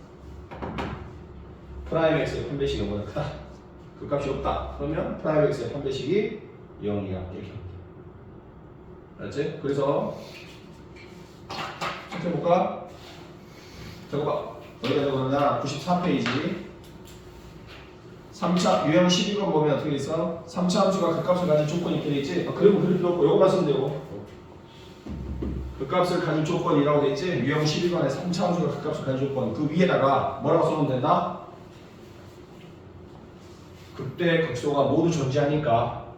프라임 x의 판별식이 0보다 크다. 극값이 없다. 그러면 프라임 x의 판별식이 0이야. 이렇게. 알았지? 그래서 체크해볼까? 적어봐. 어디가 적었냐? 94페이지 3차 유형 12번 보면 어떻게 있어? 3차 함수가 극값을 가진 조건이 이렇게 있지? 그리고 그릴 필요 없고 요거만 쓰면 되고 극값을 가진 조건이라고 돼 있지? 유형 12번에 3차 함수가 극값을 가진 조건 그 위에다가 뭐라고 써놓으면 된다? 극대 극소가 모두 존재하니까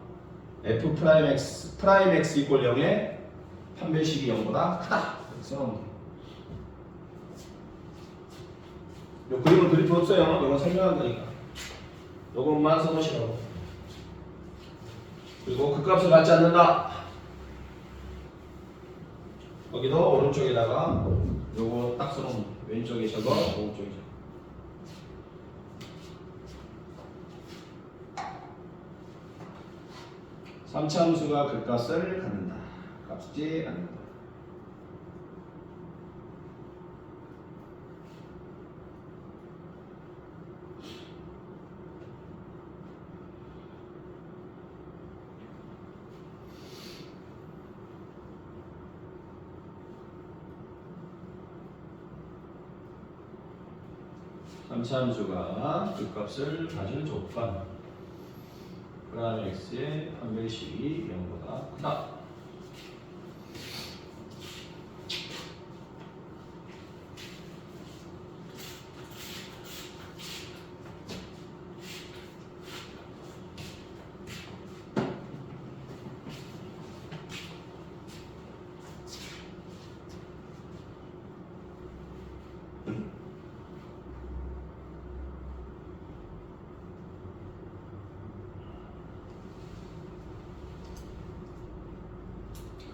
f 프라임 x 프라임 x 이꼴 0에 판별식이 0보다 크다. 이렇게 써놓으면 돼. 요 그림을 그릴 필요 없어요. 이건 설명한 거니까. 요것만 써놓으시라고. 그리고 극값을 갖지 않는다. 여기도 오른쪽에다가 요거 딱 써놓으면 돼. 왼쪽에 저거, 오른쪽에 저거. 삼차함수가 극값을 갖는다. 값지 않는다. 삼차함수가 극값을 가질 조건 프라임 x의 판별식이 0보다 크다.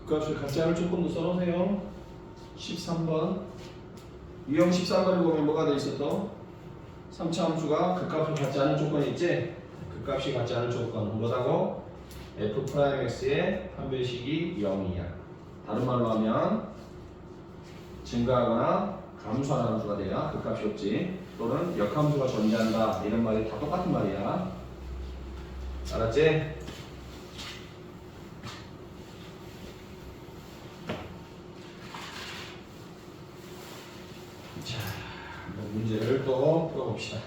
극값을 갖지 않을 조건도 써놓으세요. 13번 유형 13번을 보면 뭐가 돼 있어 또? 3차 함수가 극값을 갖지 않을 조건이 있지? 극값이 갖지 않을 조건 뭐라고? f 프라임 x의 판별식이 0이야. 다른 말로 하면 증가하거나 감소하는 함수가 돼야 극값이 없지. 또는 역함수가 존재한다. 이런 말이 다 똑같은 말이야. 알았지? 자, 문제를 또 풀어봅시다.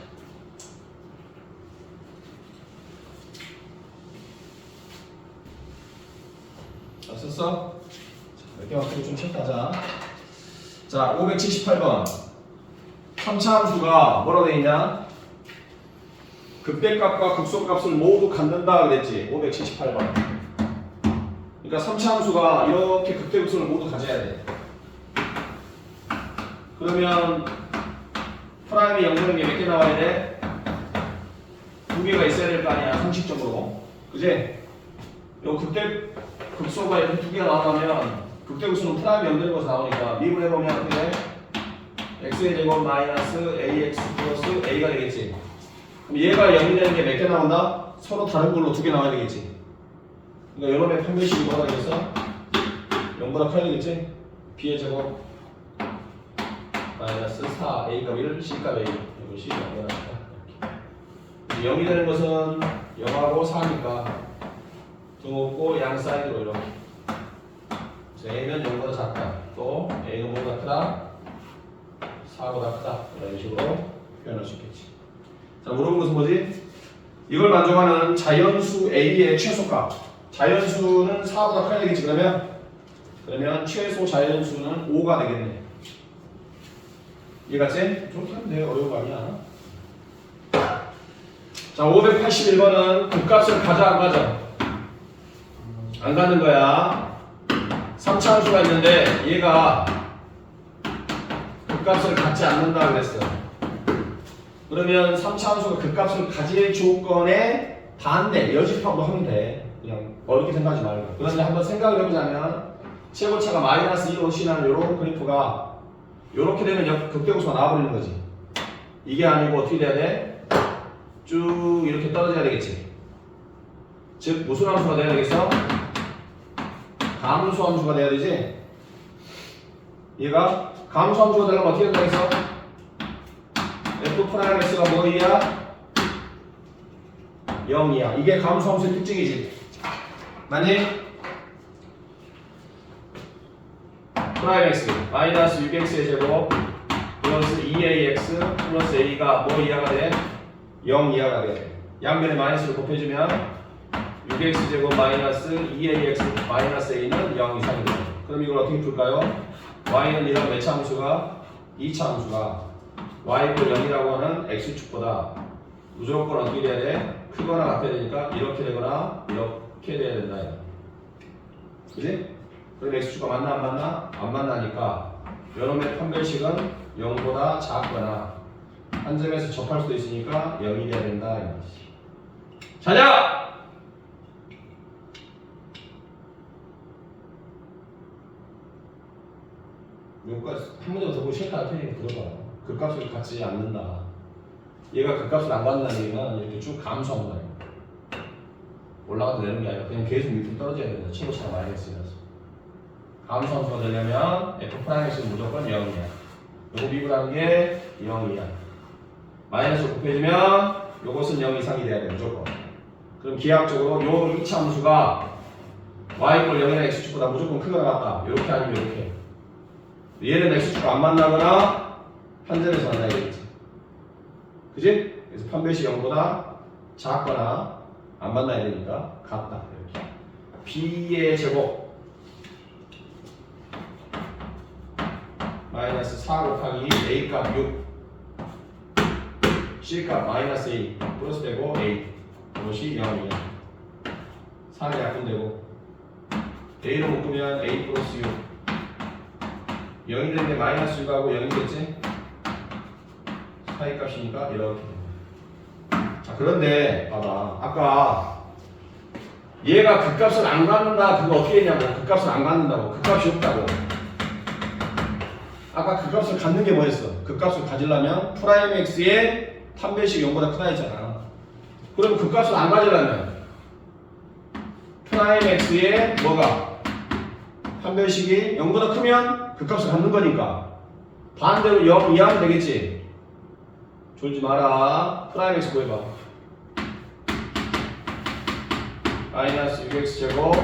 다 썼어? 몇 개 맞추고 좀 체크하자. 자, 578번. 3차 함수가 뭐라고 되어 있냐? 극대값과 극소값을 모두 갖는다 그랬지. 578번. 그러니까 3차 함수가 이렇게 극대 극소를 모두 가져야 돼. 그러면 프라임이 0되는 게 몇 개 나와야 돼? 2개가 있어야 될 거 아니야, 상식적으로. 그지? 요 극대 극소가 이렇게 2개가 나오면 극대국수는 프라임 연되는 것으로 나오니까 미분해보면 어떻게 돼? x의 제곱 마이너스 ax 플러스 a가 되겠지. 그럼 얘가 0이 되는 게 몇 개 나온다? 서로 다른 걸로 2개 나와야 되겠지. 그러니까 여러분의 판별식이 뭐가 되겠어? 0보다 커야 되겠지? b의 제곱 마이너스 4 a가 1 c가 1 이것이 0보다 크다. 0이 되는 것은 0하고 4니까 등호고 양 사이드로 이렇게 a는 0보다 작다. 또 a가 뭐보다 크다? 4보다 크다. 이런 식으로 표현할 수 있겠지. 자, 물어본 것은 뭐지? 이걸 만족하는 자연수 a의 최소값. 자연수는 4보다 커야 되겠지. 그러면 최소 자연수는 5가 되겠네. 이해갔지? 저렇게 하면 돼. 어려운 거 아니야. 자, 581번은 극값을 가자 안 가자? 안 가는 거야. 3차함수가 있는데 얘가 극값을 갖지 않는다 그랬어. 그러면 3차함수가 극값을 가질 조건에 반대, 여집합으로 하면 돼. 그냥 어렵게 생각하지 말고. 그런데 한번 생각을 해보자면 최고차가 마이너스 2로 시나는 요런 그래프가 요렇게 되면 극대국수가 나와버리는 거지. 이게 아니고 어떻게 돼야 돼? 쭉 이렇게 떨어져야 되겠지. 즉 무슨 함수가 돼야 되겠어? 감수 함수가 돼야 되지. 얘가 감수 함수가 되려면 어떻게 된다 했어? f'(x가 뭐이야? 0이야. 이게 감수 함수의 특징이지. 맞니? 프라임 x 마이너스 6x의 제곱 플러스 2ax 플러스 a가 뭐 이하가 돼? 0 이하가 돼. 양변에 마이너스를 곱해주면 6x 제곱 마이너스 2ax 마이너스 a는 0 이상이 돼. 그럼 이걸 어떻게 풀까요? y는 이런 몇 차 함수가? 2차 함수가 y = 0이라고 하는 x축보다 무조건 어떻게 돼야 돼? 크거나 같아야 되니까 이렇게 되거나 이렇게 돼야 된다. 그지? 그럼 x축과 만나 안 만나? 안 만나니까 요놈의 판별식은 0보다 작거나 한 점에서 접할 수도 있으니까 0이 돼야 된다. 자자! 여기까지 한 문제 더 보고 싫다 할 테니까 들어봐. 극값을 갖지 않는다. 얘가 극값을 안 갖는다는 얘기는 이렇게 쭉 감소하는 거야. 올라가도 되는 게 아니라 그냥 계속 밑으로 떨어져야 된다. 최고차가 마이너스라서. 감소함수가 되려면 f'x는 무조건 0이야. 요거 미분하는 게 0이야. 마이너스 곱해주면 요것은 0 이상이 돼야 돼. 무조건. 그럼 기하학적으로 요 2차 함수가 y = 0이나 x축보다 무조건 크거나 같다. 요렇게 아니면 요렇게. 얘는 x축과 안 만나거나 한 점에서 만나야 되겠지. 그지? 그래서 판별식 0보다 작거나 안 만나야 되니까 같다. 이렇게. b의 제곱 마이너스 4 곱하기 a값 6 c값 마이너스 a 플러스 되고 a 이것이 0이야. 4는 약분되고 a로 묶으면 a 플러스 6 0이 되는데 마이너스 6하고 0이 됐지? 사이 값이니까 이렇게 됩니다. 자, 그런데 봐봐. 아까 얘가 극값을 안 갖는다 그거 어떻게 했냐고. 극값을 안 갖는다고. 극값이 없다고. 아까 극값을 갖는 게 뭐였어? 극값을 가지려면 프라임 x의 판별식 0보다 크다 했잖아. 그럼 극값을 안 가지려면 프라임 x의 뭐가? 판별식이 0보다 크면 극값을 갖는 거니까 반대로 0 이하면 되겠지. 졸지 마라. 프라임 x 구해봐. 마이너스 6x 제곱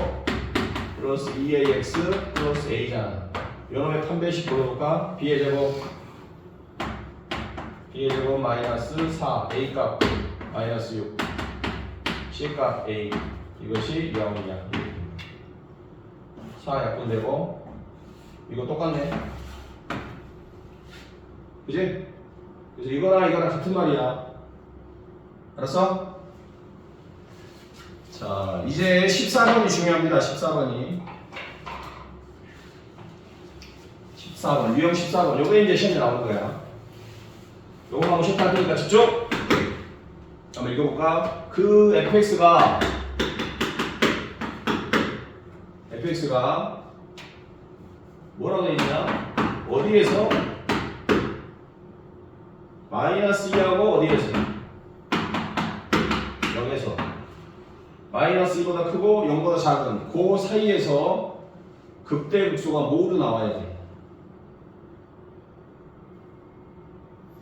플러스 2ax 플러스 a잖아. 요놈의 판별식 보여볼까? b의 제곱 마이너스 4 a값 마이너스 6 c값 a 이것이 0이야. 4 약분되고 이거 똑같네. 그지? 그래서 이거랑 같은 말이야. 알았어? 자, 이제 14번이 중요합니다. 14번이 14번, 유형 14번. 요게 이제 시험에 나오는 거야. 요거 하고 싶다 할 테니까 집중! 한번 읽어볼까? 그 fx가 뭐라고 되어 있냐? 어디에서? 마이너스 2하고 어디에서? 0에서 마이너스 2보다 크고 0보다 작은 그 사이에서 극대극소가 모두 나와야 돼.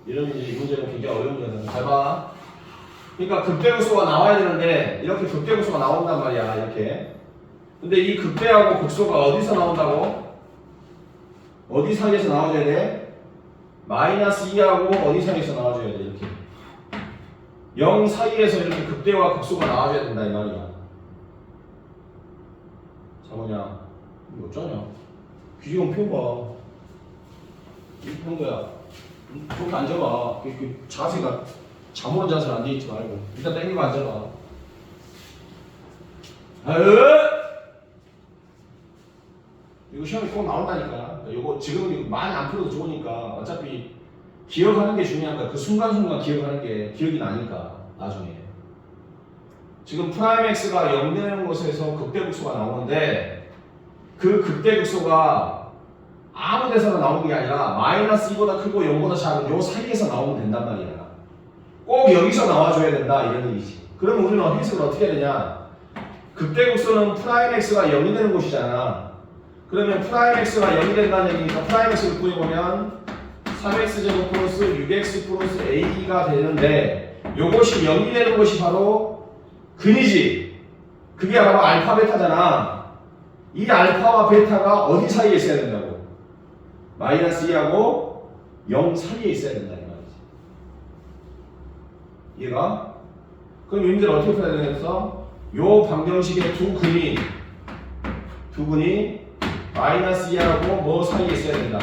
이런 이제 문제는 굉장히 어려운 문제는 잘 봐. 그러니까 극대극소가 나와야 되는데 이렇게 극대극소가 나온단 말이야. 이렇게. 근데 이 극대하고 극소가 어디서 나온다고? 어디 사이에서 나와줘야 돼? 마이너스 2하고 어디 사이에서 나와줘야 돼? 이렇게 0 사이에서 이렇게 극대와 극소가 나와줘야 된다 이 말이야. 자 뭐냐 이거 어쩌냐 규칙은 펴봐. 이렇게 한 거야. 좀 앉아봐. 그 자세가 잠오는 자세로 앉아있지 말고 일단 땡기고 앉아봐. 아유 이거 시험에 꼭 나온다니까. 이거 지금 이거 많이 안 풀어도 좋으니까 어차피 기억하는 게 중요한 거야. 그 순간순간 기억하는 게 기억이 나니까 나중에. 지금 프라임 x가 0 되는 곳에서 극대극소가 나오는데 그 극대극소가 아무 데서나 나오는 게 아니라 마이너스 2보다 크고 0보다 작은 요 사이에서 나오면 된단 말이야. 꼭 여기서 나와줘야 된다 이런 얘기지. 그러면 우리는 해석을 어떻게 해야 되냐? 극대극소는 프라임 x가 0이 되는 곳이잖아. 그러면 프라임 x가 0이 된다는 얘기니까 프라임 x를 구해보면 3x제곱 플러스 6x 플러스 a가 되는데 요것이 0이 되는 것이 바로 근이지. 그게 바로 알파 베타잖아. 이 알파와 베타가 어디 사이에 있어야 된다고? 마이너스 2하고 0 사이에 있어야 된다 이 말이지. 이해가? 그럼 이 문제를 어떻게 풀어야 되겠어? 요 방정식의 두 근이 마이너스 2하고 뭐 사이에 있어야 된다?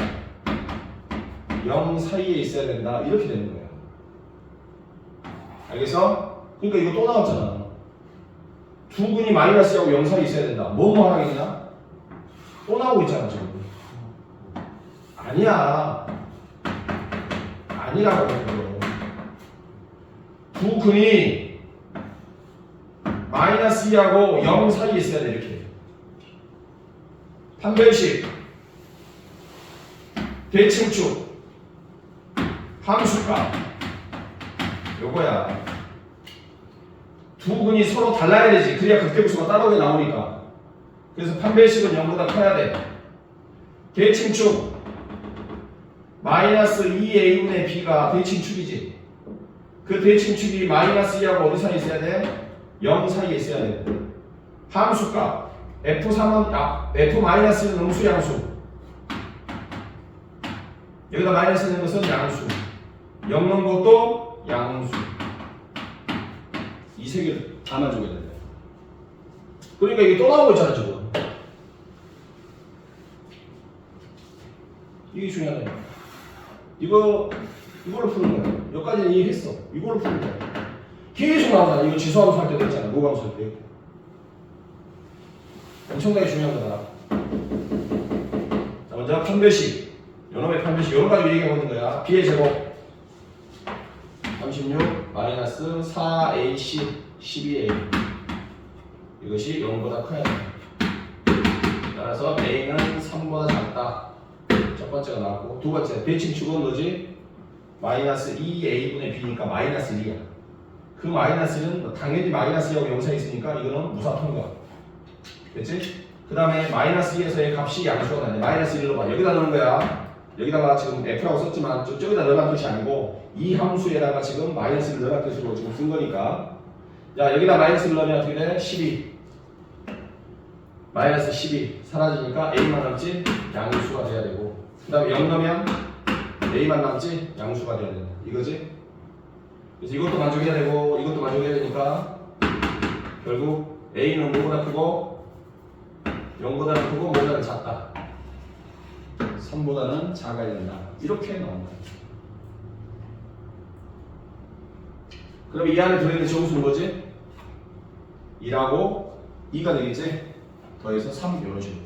0 사이에 있어야 된다. 이렇게 되는 거예요. 알겠어? 그러니까 이거 또 나왔잖아. 두 근이 마이너스 2하고 0 사이에 있어야 된다. 뭐뭐 하라겠냐? 또 나오고 있잖아 지금. 아니야. 아니라고 그래요. 두 근이 마이너스 2하고 0 사이에 있어야 돼 이렇게. 판별식, 대칭축, 함수값 요거야. 두 근이 서로 달라야 되지. 그래야 극대극소가 따로게 나오니까. 그래서 판별식은 0보다 커야 돼. 대칭축 마이너스 2a분의 b가 대칭축이지. 그 대칭축이 마이너스 2하고 어디 사이에 있어야 돼? 0 사이에 있어야 돼. 함수값 F3은 F-는 음수 양수. 여기다 마이너스 있는 것은 양수. 0 넣은 것도 양수. 이 세 개를 다 만족해야 된다. 그러니까 이게 또 나오고 있잖아 지금. 이게 중요하다. 이걸로 푸는 거야. 여기까지는 이해했어. 이걸로 푸는 거야. 계속 나오잖아. 이거 지수함수 할 때도 있잖아. 모함수 할 때. 엄청나게 중요한 거다. 자, 먼저 판별식. 요놈의 판별식. 여러 가지 얘기하고 있는 거야. b의 제곱 36 마이너스 4ac 12a 이것이 0보다 커야 돼. 따라서 a는 3보다 작다. 첫 번째가 나왔고 두 번째 대칭축은 뭐지? 마이너스 2a분의 b니까 마이너스 1이야. 그 마이너스는 당연히 마이너스 2하고 0 사이에 있으니까 이거는 무사통과. 됐지? 그 다음에 마이너스 2에서의 값이 양수가 나네. 마이너스 1로 봐. 여기다 넣는 거야. 여기다가 지금 f라고 썼지만 저기다 넣으란 뜻이 아니고 이 함수에다가 지금 마이너스 1을 넣으란 뜻으로 지금 쓴 거니까. 야 여기다 마이너스 1을 넣으면 어떻게 돼? 12 마이너스 12 사라지니까 a만 남지 양수가 돼야 되고 그 다음에 0 넣으면 a만 남지 양수가 돼야 된다. 이거지? 그래서 이것도 만족해야 되고 이것도 만족해야 되니까 결국 a는 뭐보다 크고 0보다는 크고 뭐보다는 작다. 3보다는 작아야 된다. 이렇게 나온다. 그럼 이 안에 들어있는 정수는 뭐지? 2라고 2가 되겠지? 더해서 3 이런 식으로.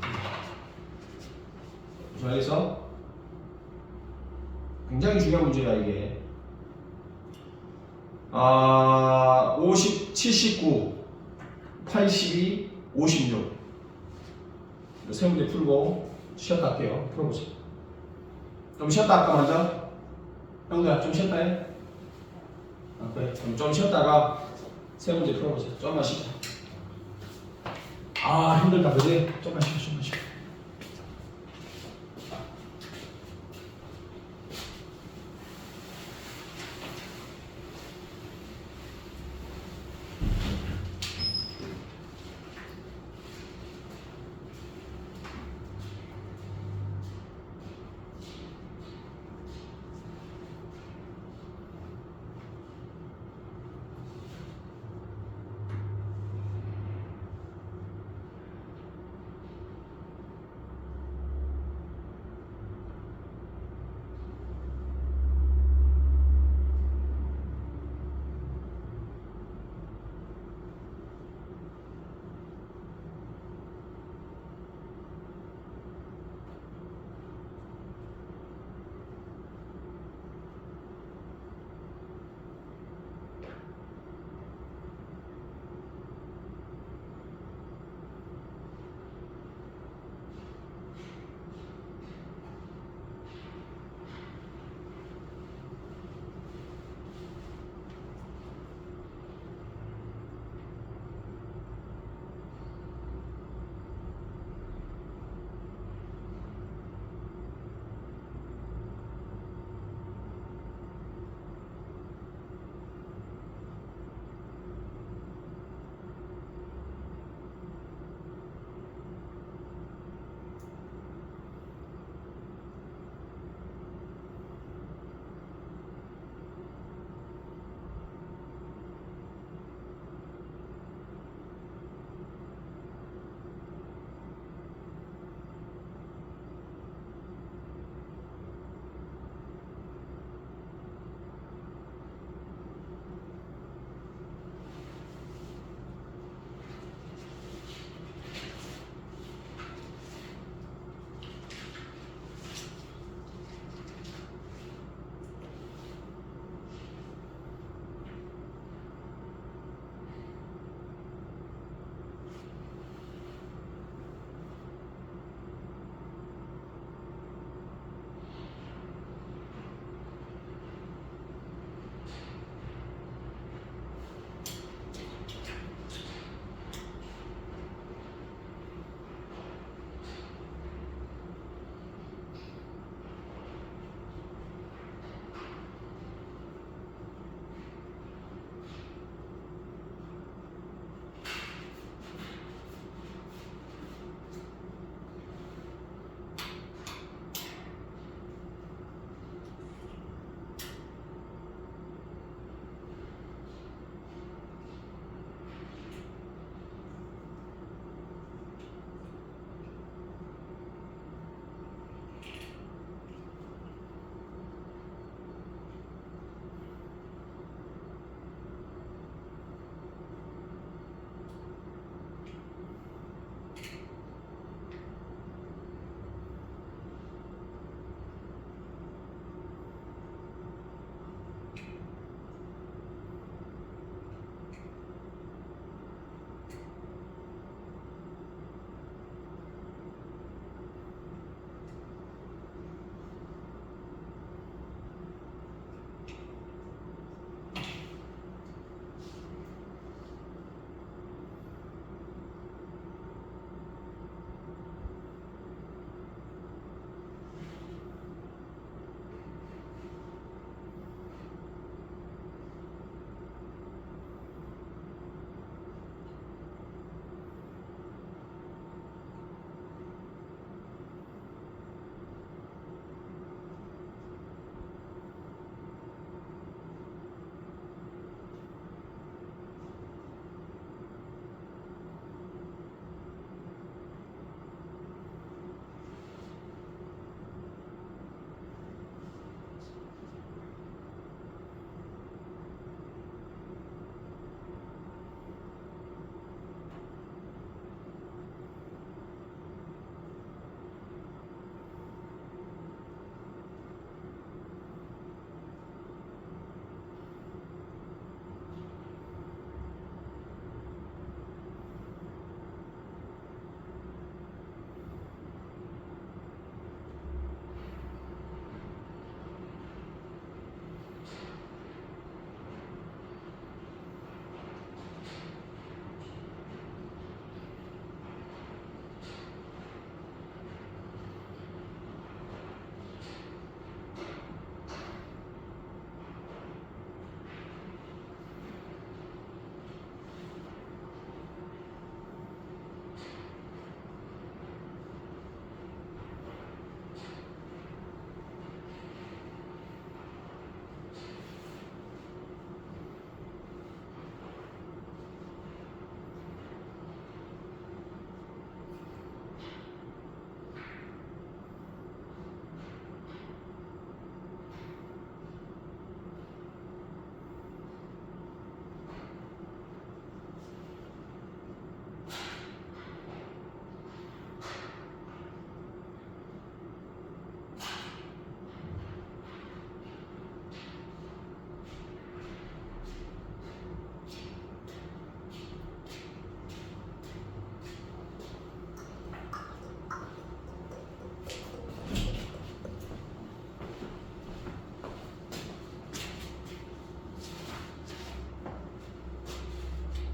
그래서 굉장히 중요한 문제야 이게. 50, 79, 82, 56. 세 문제 풀고 쉬었다 할게요. 풀어보자. 좀 쉬었다 할까 먼저? 형들아 좀 쉬었다 해. 아, 그래. 그럼 좀 쉬었다가 세 문제 풀어보자. 좀만 쉬자. 아 힘들다 그지? 좀만 쉬어 좀만 쉬어.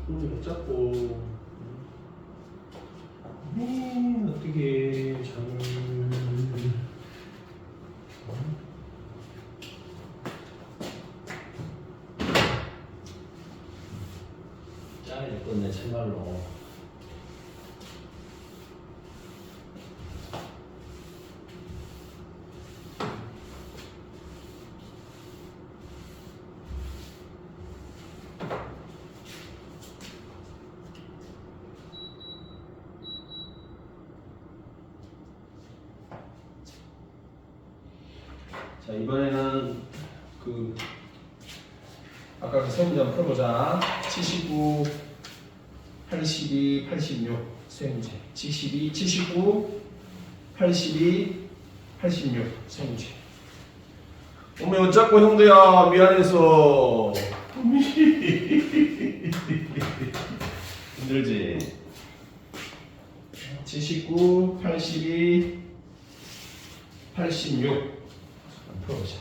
손이 못 잡고. 어떻게 잠을. 짱이 됐겠네, 참말로. 자, 이번에는 그 아까 그 세 문제 한번 풀어보자. 79, 82, 86 세 문제. 72, 79, 82, 86 세 문제. 어머 어쩌고 형도야 미안해서. 힘들지? 79, 82, 86 한번 풀어보자.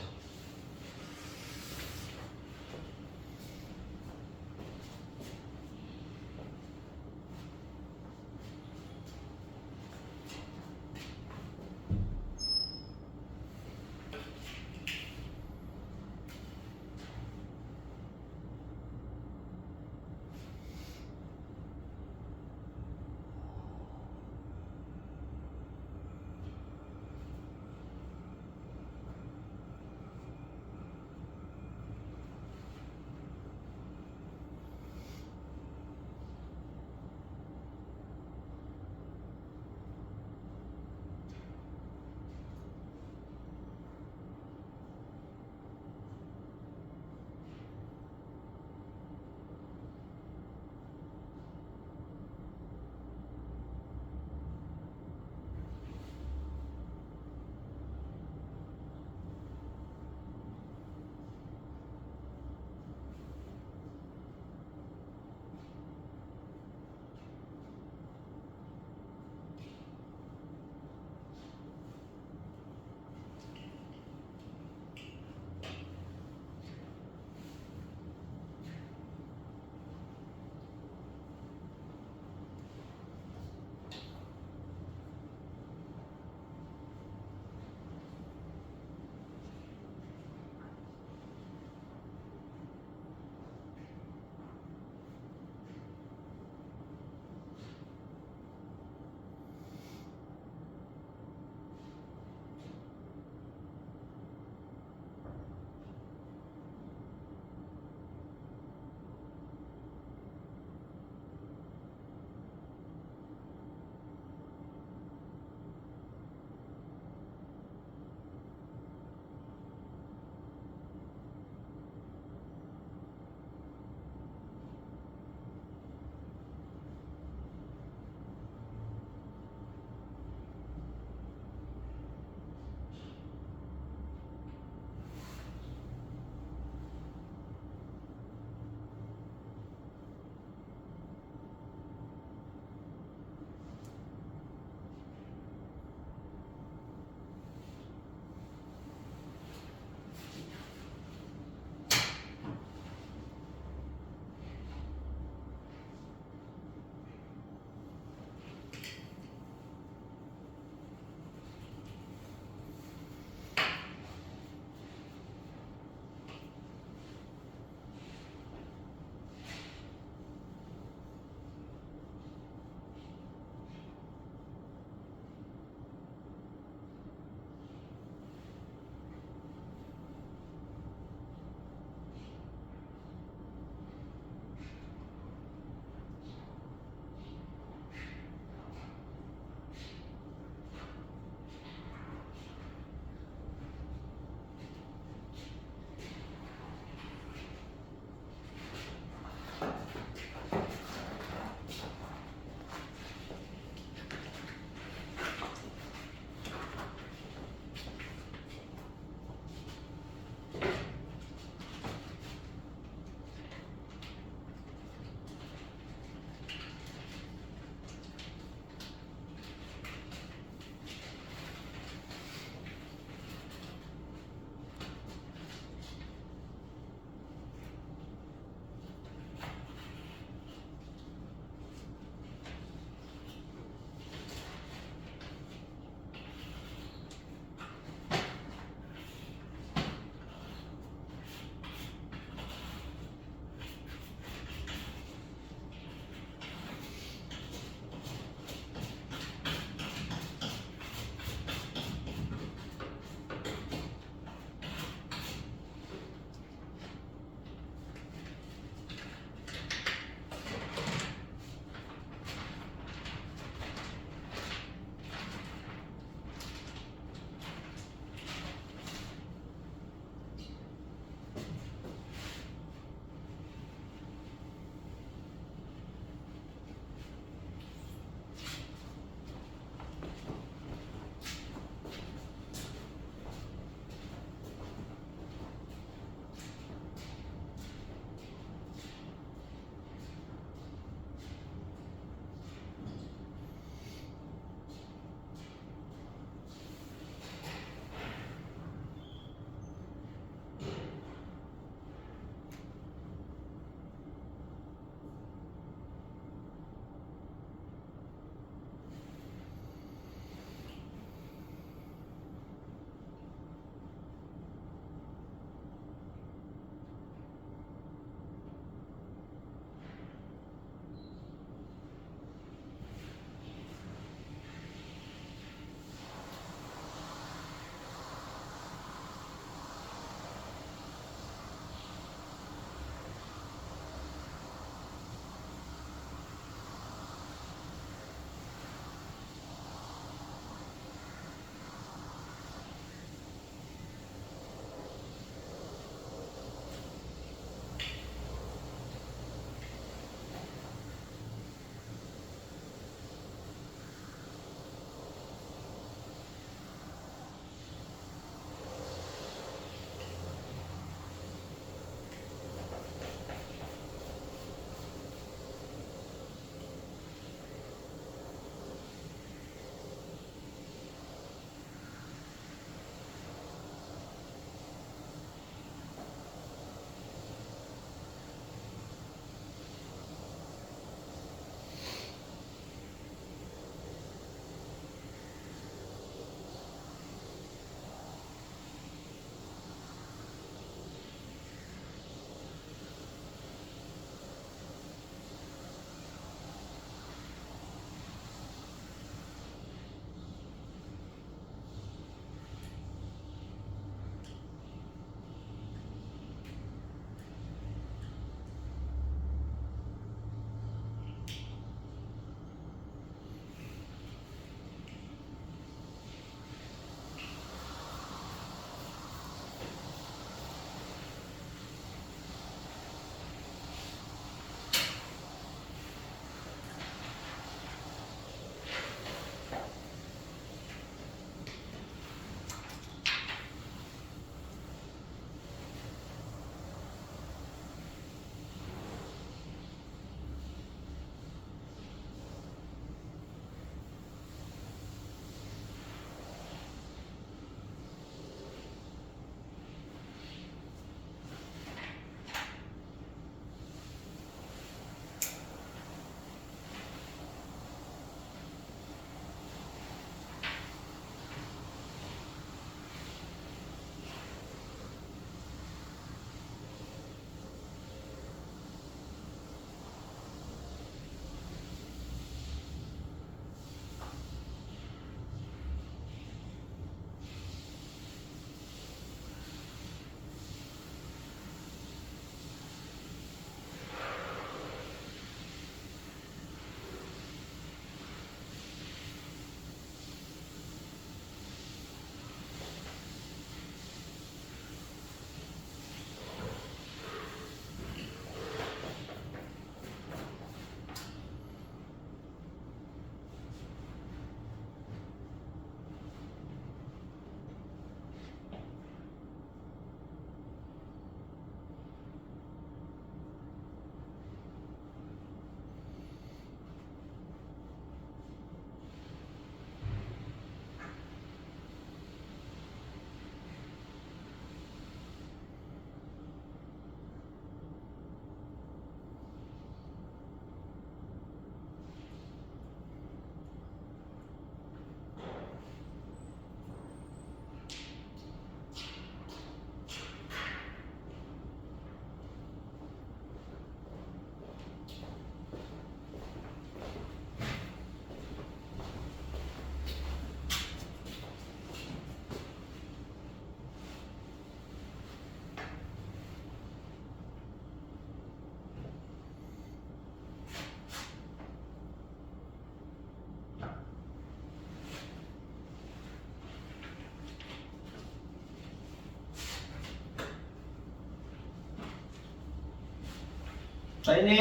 다 있니?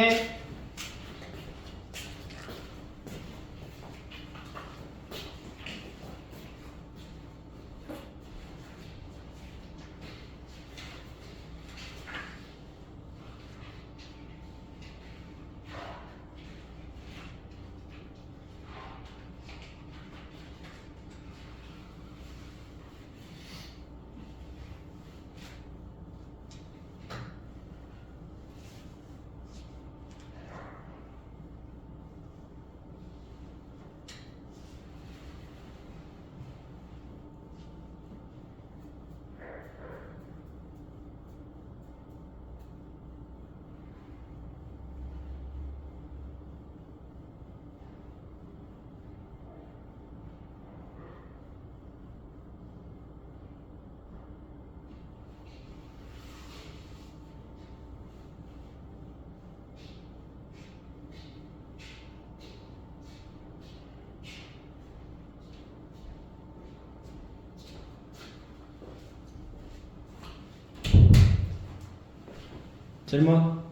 질문?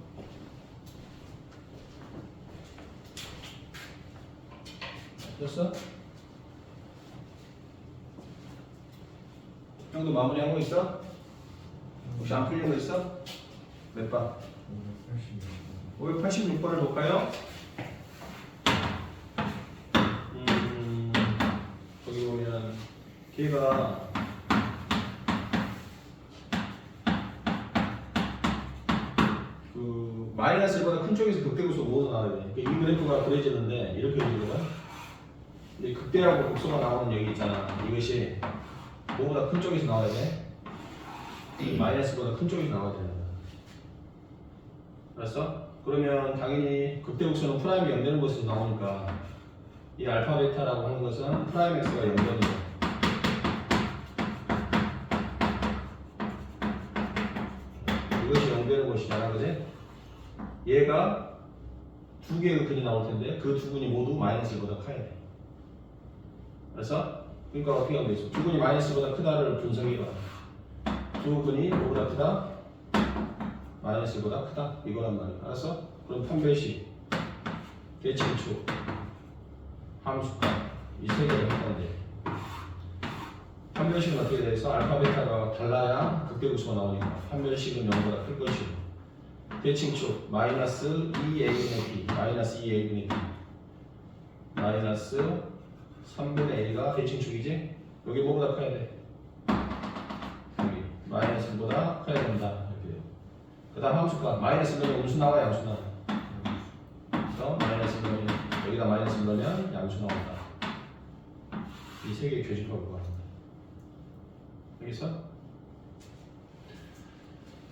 됐어? 형도 마무리하고 있어? 혹시 안 풀린 거 있어? 몇 번? 586번을 볼까요? 거기 보면 걔가 그 마이너스 1보다 큰 쪽에서 극대극소 모두 나와야 돼. 그러니까 이 그래프가 그려지는데 이렇게 그려지거든. 근데 극대하고 극소가 나오는 여기 있잖아. 이것이 뭐보다 큰 쪽에서 나와야 돼. 마이너스보다 큰 쪽에서 나와야 된다. 알았어? 그러면 당연히 극대극소는 프라임이 연되는 곳에서 나오니까 이 알파 베타라고 하는 것은 프라임 x가 연되는 거. 이것이 연되는 것이잖아, 그지? 얘가 두 개의 근이 나올 텐데 그 두 근이 모두 마이너스 1보다 커야 돼. 알았어? 그러니까 어떻게 하면 되지? 두 근이 마이너스 1보다 크다를 분석해봐. 두 근이 뭐보다 크다? 마이너스 1보다 크다? 이거란 말이야. 알았어? 그럼 판별식, 대칭축, 함수값 이 세 개를 했는데 판별식은 어떻게 돼서 알파 베타가 달라야 극대극소가 나오니까 판별식은 0보다 클 것이고 대칭축 마이너스 2a분의 b 마이너스 2a분의 b 마이너스 3분의 a가 대칭축이지? 여기 뭐보다 커야 돼? 여기 마이너스 1보다 커야 된다. 이렇게. 그 다음 함수값 마이너스 넣으면 음수 나와 양수 나와? 그래서 마이너스 넣으면 여기다 마이너스 넣으면 양수 나온다. 이 세 개 교집합을 구합니다. 여기서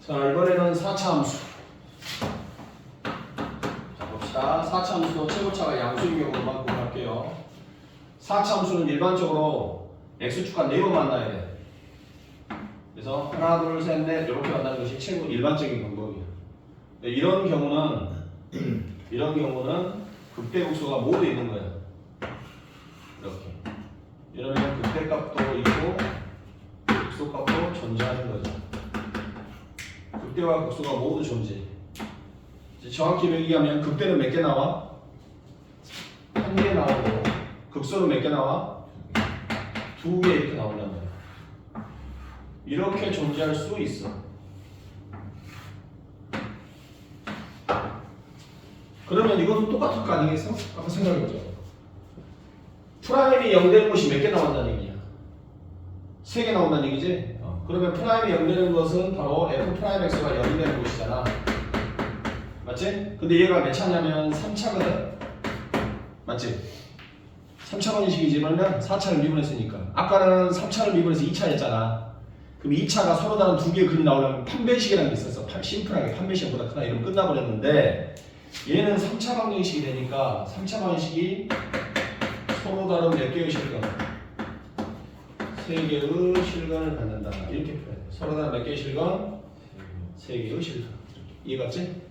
자 이번에는 4차 함수. 자 봅시다. 4차 함수도 최고차가 양수인 경우로만 구할게요. 4차 함수는 일반적으로 x축과 4번 만나야 돼. 그래서 하나 둘 셋 넷 이렇게 만나는 것이 최고 일반적인 방법이야. 이런 경우는 극대극소가 모두 있는 거야. 이렇게. 이러면 극대값도 있고 극소값도 존재하는 거죠. 극대와 극소가 모두 존재. 이제 정확히 얘기하면 극대는 몇 개 나와? 한 개 나오고 극소는 몇 개 나와? 2개 이렇게 나온단 말이야. 이렇게 존재할 수 있어. 그러면 이것도 똑같을 거 아니겠어? 한번 생각해보자. 프라임이 0되는 곳이 몇 개 나온다는 얘기야? 3개 나온다는 얘기지? 그러면 프라임이 0되는 것은 바로 f 프라임 x가 0이 되는 곳이잖아. 맞지? 근데 얘가 몇 차냐면 3차거든? 맞지? 3차 방식이지. 그러면 4차를 미분했으니까 아까는 3차를 미분해서 2차 했잖아. 그럼 2차가 서로 다른 두 개의 근이 나오려면 판별식이라는 게 있었어. 심플하게 판별식보다 크다 이러면 끝나버렸는데 얘는 3차 방정식이 되니까 3차 방식이 서로 다른 몇 개의 실근? 3개의 실근을 갖는다. 이렇게 표현해. 서로 다른 몇 개의 실근? 3개의 실근. 이해갔지?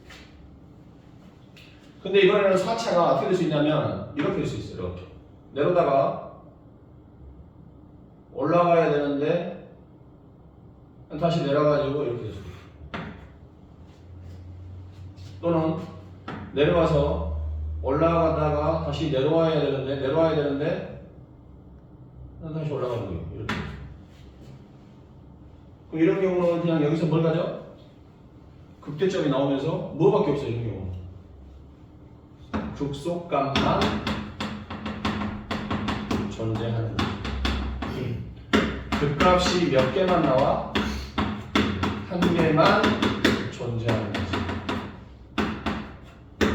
근데 이번에는 4차가 어떻게 될 수 있냐면 이렇게 될 수 있어요. 이렇게. 내려다가 올라가야 되는데 다시 내려가지고 이렇게 될 수 있어요. 또는 내려와서 올라가다가 다시 내려와야 되는데 다시 올라가는 거예요. 이렇게. 그럼 이런 경우는 그냥 여기서 뭘 가죠? 극대점이 나오면서 뭐밖에 없어요. 이런 경우 극소값만 존재하는 거죠. 극값이 몇 개만 나와? 한 개만 존재하는 거지.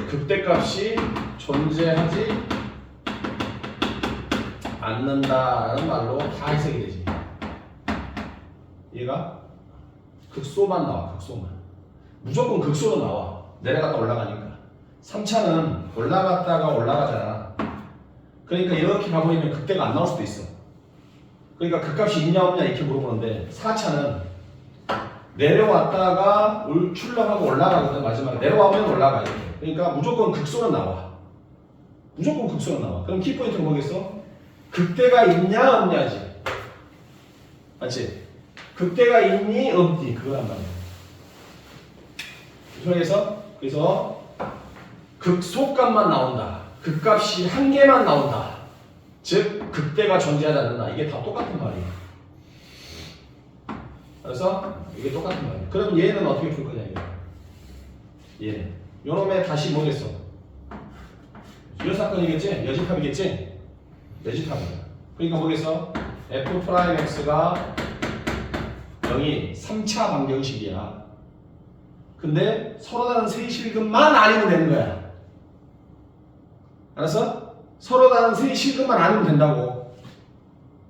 극대값이 존재하지 않는다라는 말로 다 해석이 되지. 얘가 극소만 나와. 극소만. 무조건 극소로 나와. 내려갔다 올라가니까. 3차는 올라갔다가 올라가잖아. 그러니까 이렇게 가버리면 극대가 안 나올 수도 있어. 그러니까 극값이 있냐 없냐 이렇게 물어보는데 4차는 내려왔다가 출렁하고 올라가거든. 마지막에 내려와면 올라가 이렇게. 그러니까 무조건 극소는 나와. 무조건 극소는 나와. 그럼 키포인트는 뭐겠어? 극대가 있냐 없냐지. 맞지? 극대가 있니 없니 그거란 말이야. 그래서 극소값만 나온다. 극값이 한 개만 나온다. 즉 극대가 존재하지 않는다. 이게 다 똑같은 말이야. 그래서 이게 똑같은 말이야. 그럼 얘는 어떻게 풀 거냐 이거. 얘는 요놈에 다시 뭐겠어? 유효사건이겠지? 여집합이겠지? 여집합이야. 그러니까 뭐겠어? f'x가 0이 3차 방정식이야. 근데 서로 다른 세실근만 아니면 되는 거야. 알았어? 서로 다른 세실근만 아니면 된다고.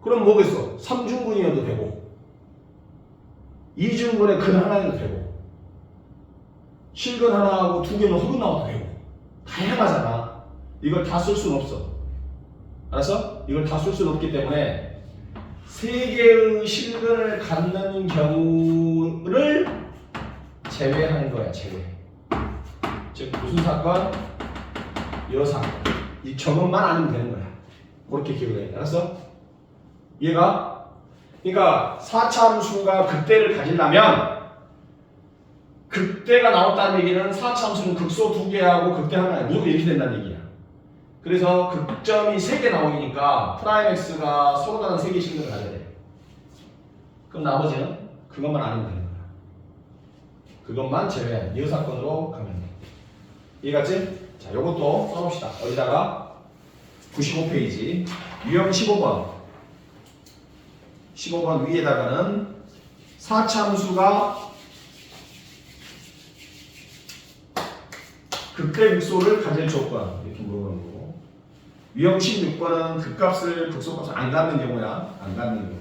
그럼 뭐겠어? 3중근이어도 되고 2중근에 근 하나여도 되고 실근 하나하고 두 개는 허근 나와도 되고 다양하잖아. 이걸 다 쓸 수는 없어. 알았어? 이걸 다 쓸 수는 없기 때문에 세 개의 실근을 갖는 경우를 제외하는 거야. 제외. 즉 무슨 사건? 여사건. 이 저것만 아니면 되는 거야. 그렇게 기억해. 알았어? 얘가 그러니까 4차 함수가 극대를 가지려면 극대가 나왔다는 얘기는 4차 함수는 극소 2개하고 극대 하나야. 무조건 이렇게 된다는 얘기야. 그래서 극점이 3개 나오니까 프라임 x가 서로 다른 3개 실근을 가져야 돼. 그럼 나머지는 그것만 아니면 되는 거야. 그것만 제외한 이어사건으로 가면 돼. 이해갔지? 자, 요것도 써봅시다. 어디다가? 95페이지 유형 15번 15번 위에다가는 4차 함수가 극대 극소를 가질 조건 이렇게 물어보는 거고 유형 16번은 극값을 극소값을 안 갖는 경우야. 안 갖는 경우.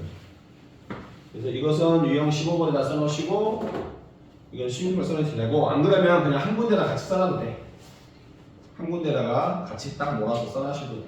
그래서 이것은 유형 15번에다 써놓으시고 이건 16번 써놓으셔도 되고 안 그러면 그냥 한 군데다 같이 써놔도 돼. 한 군데다가 같이 딱 몰아서 써놔셔도 돼.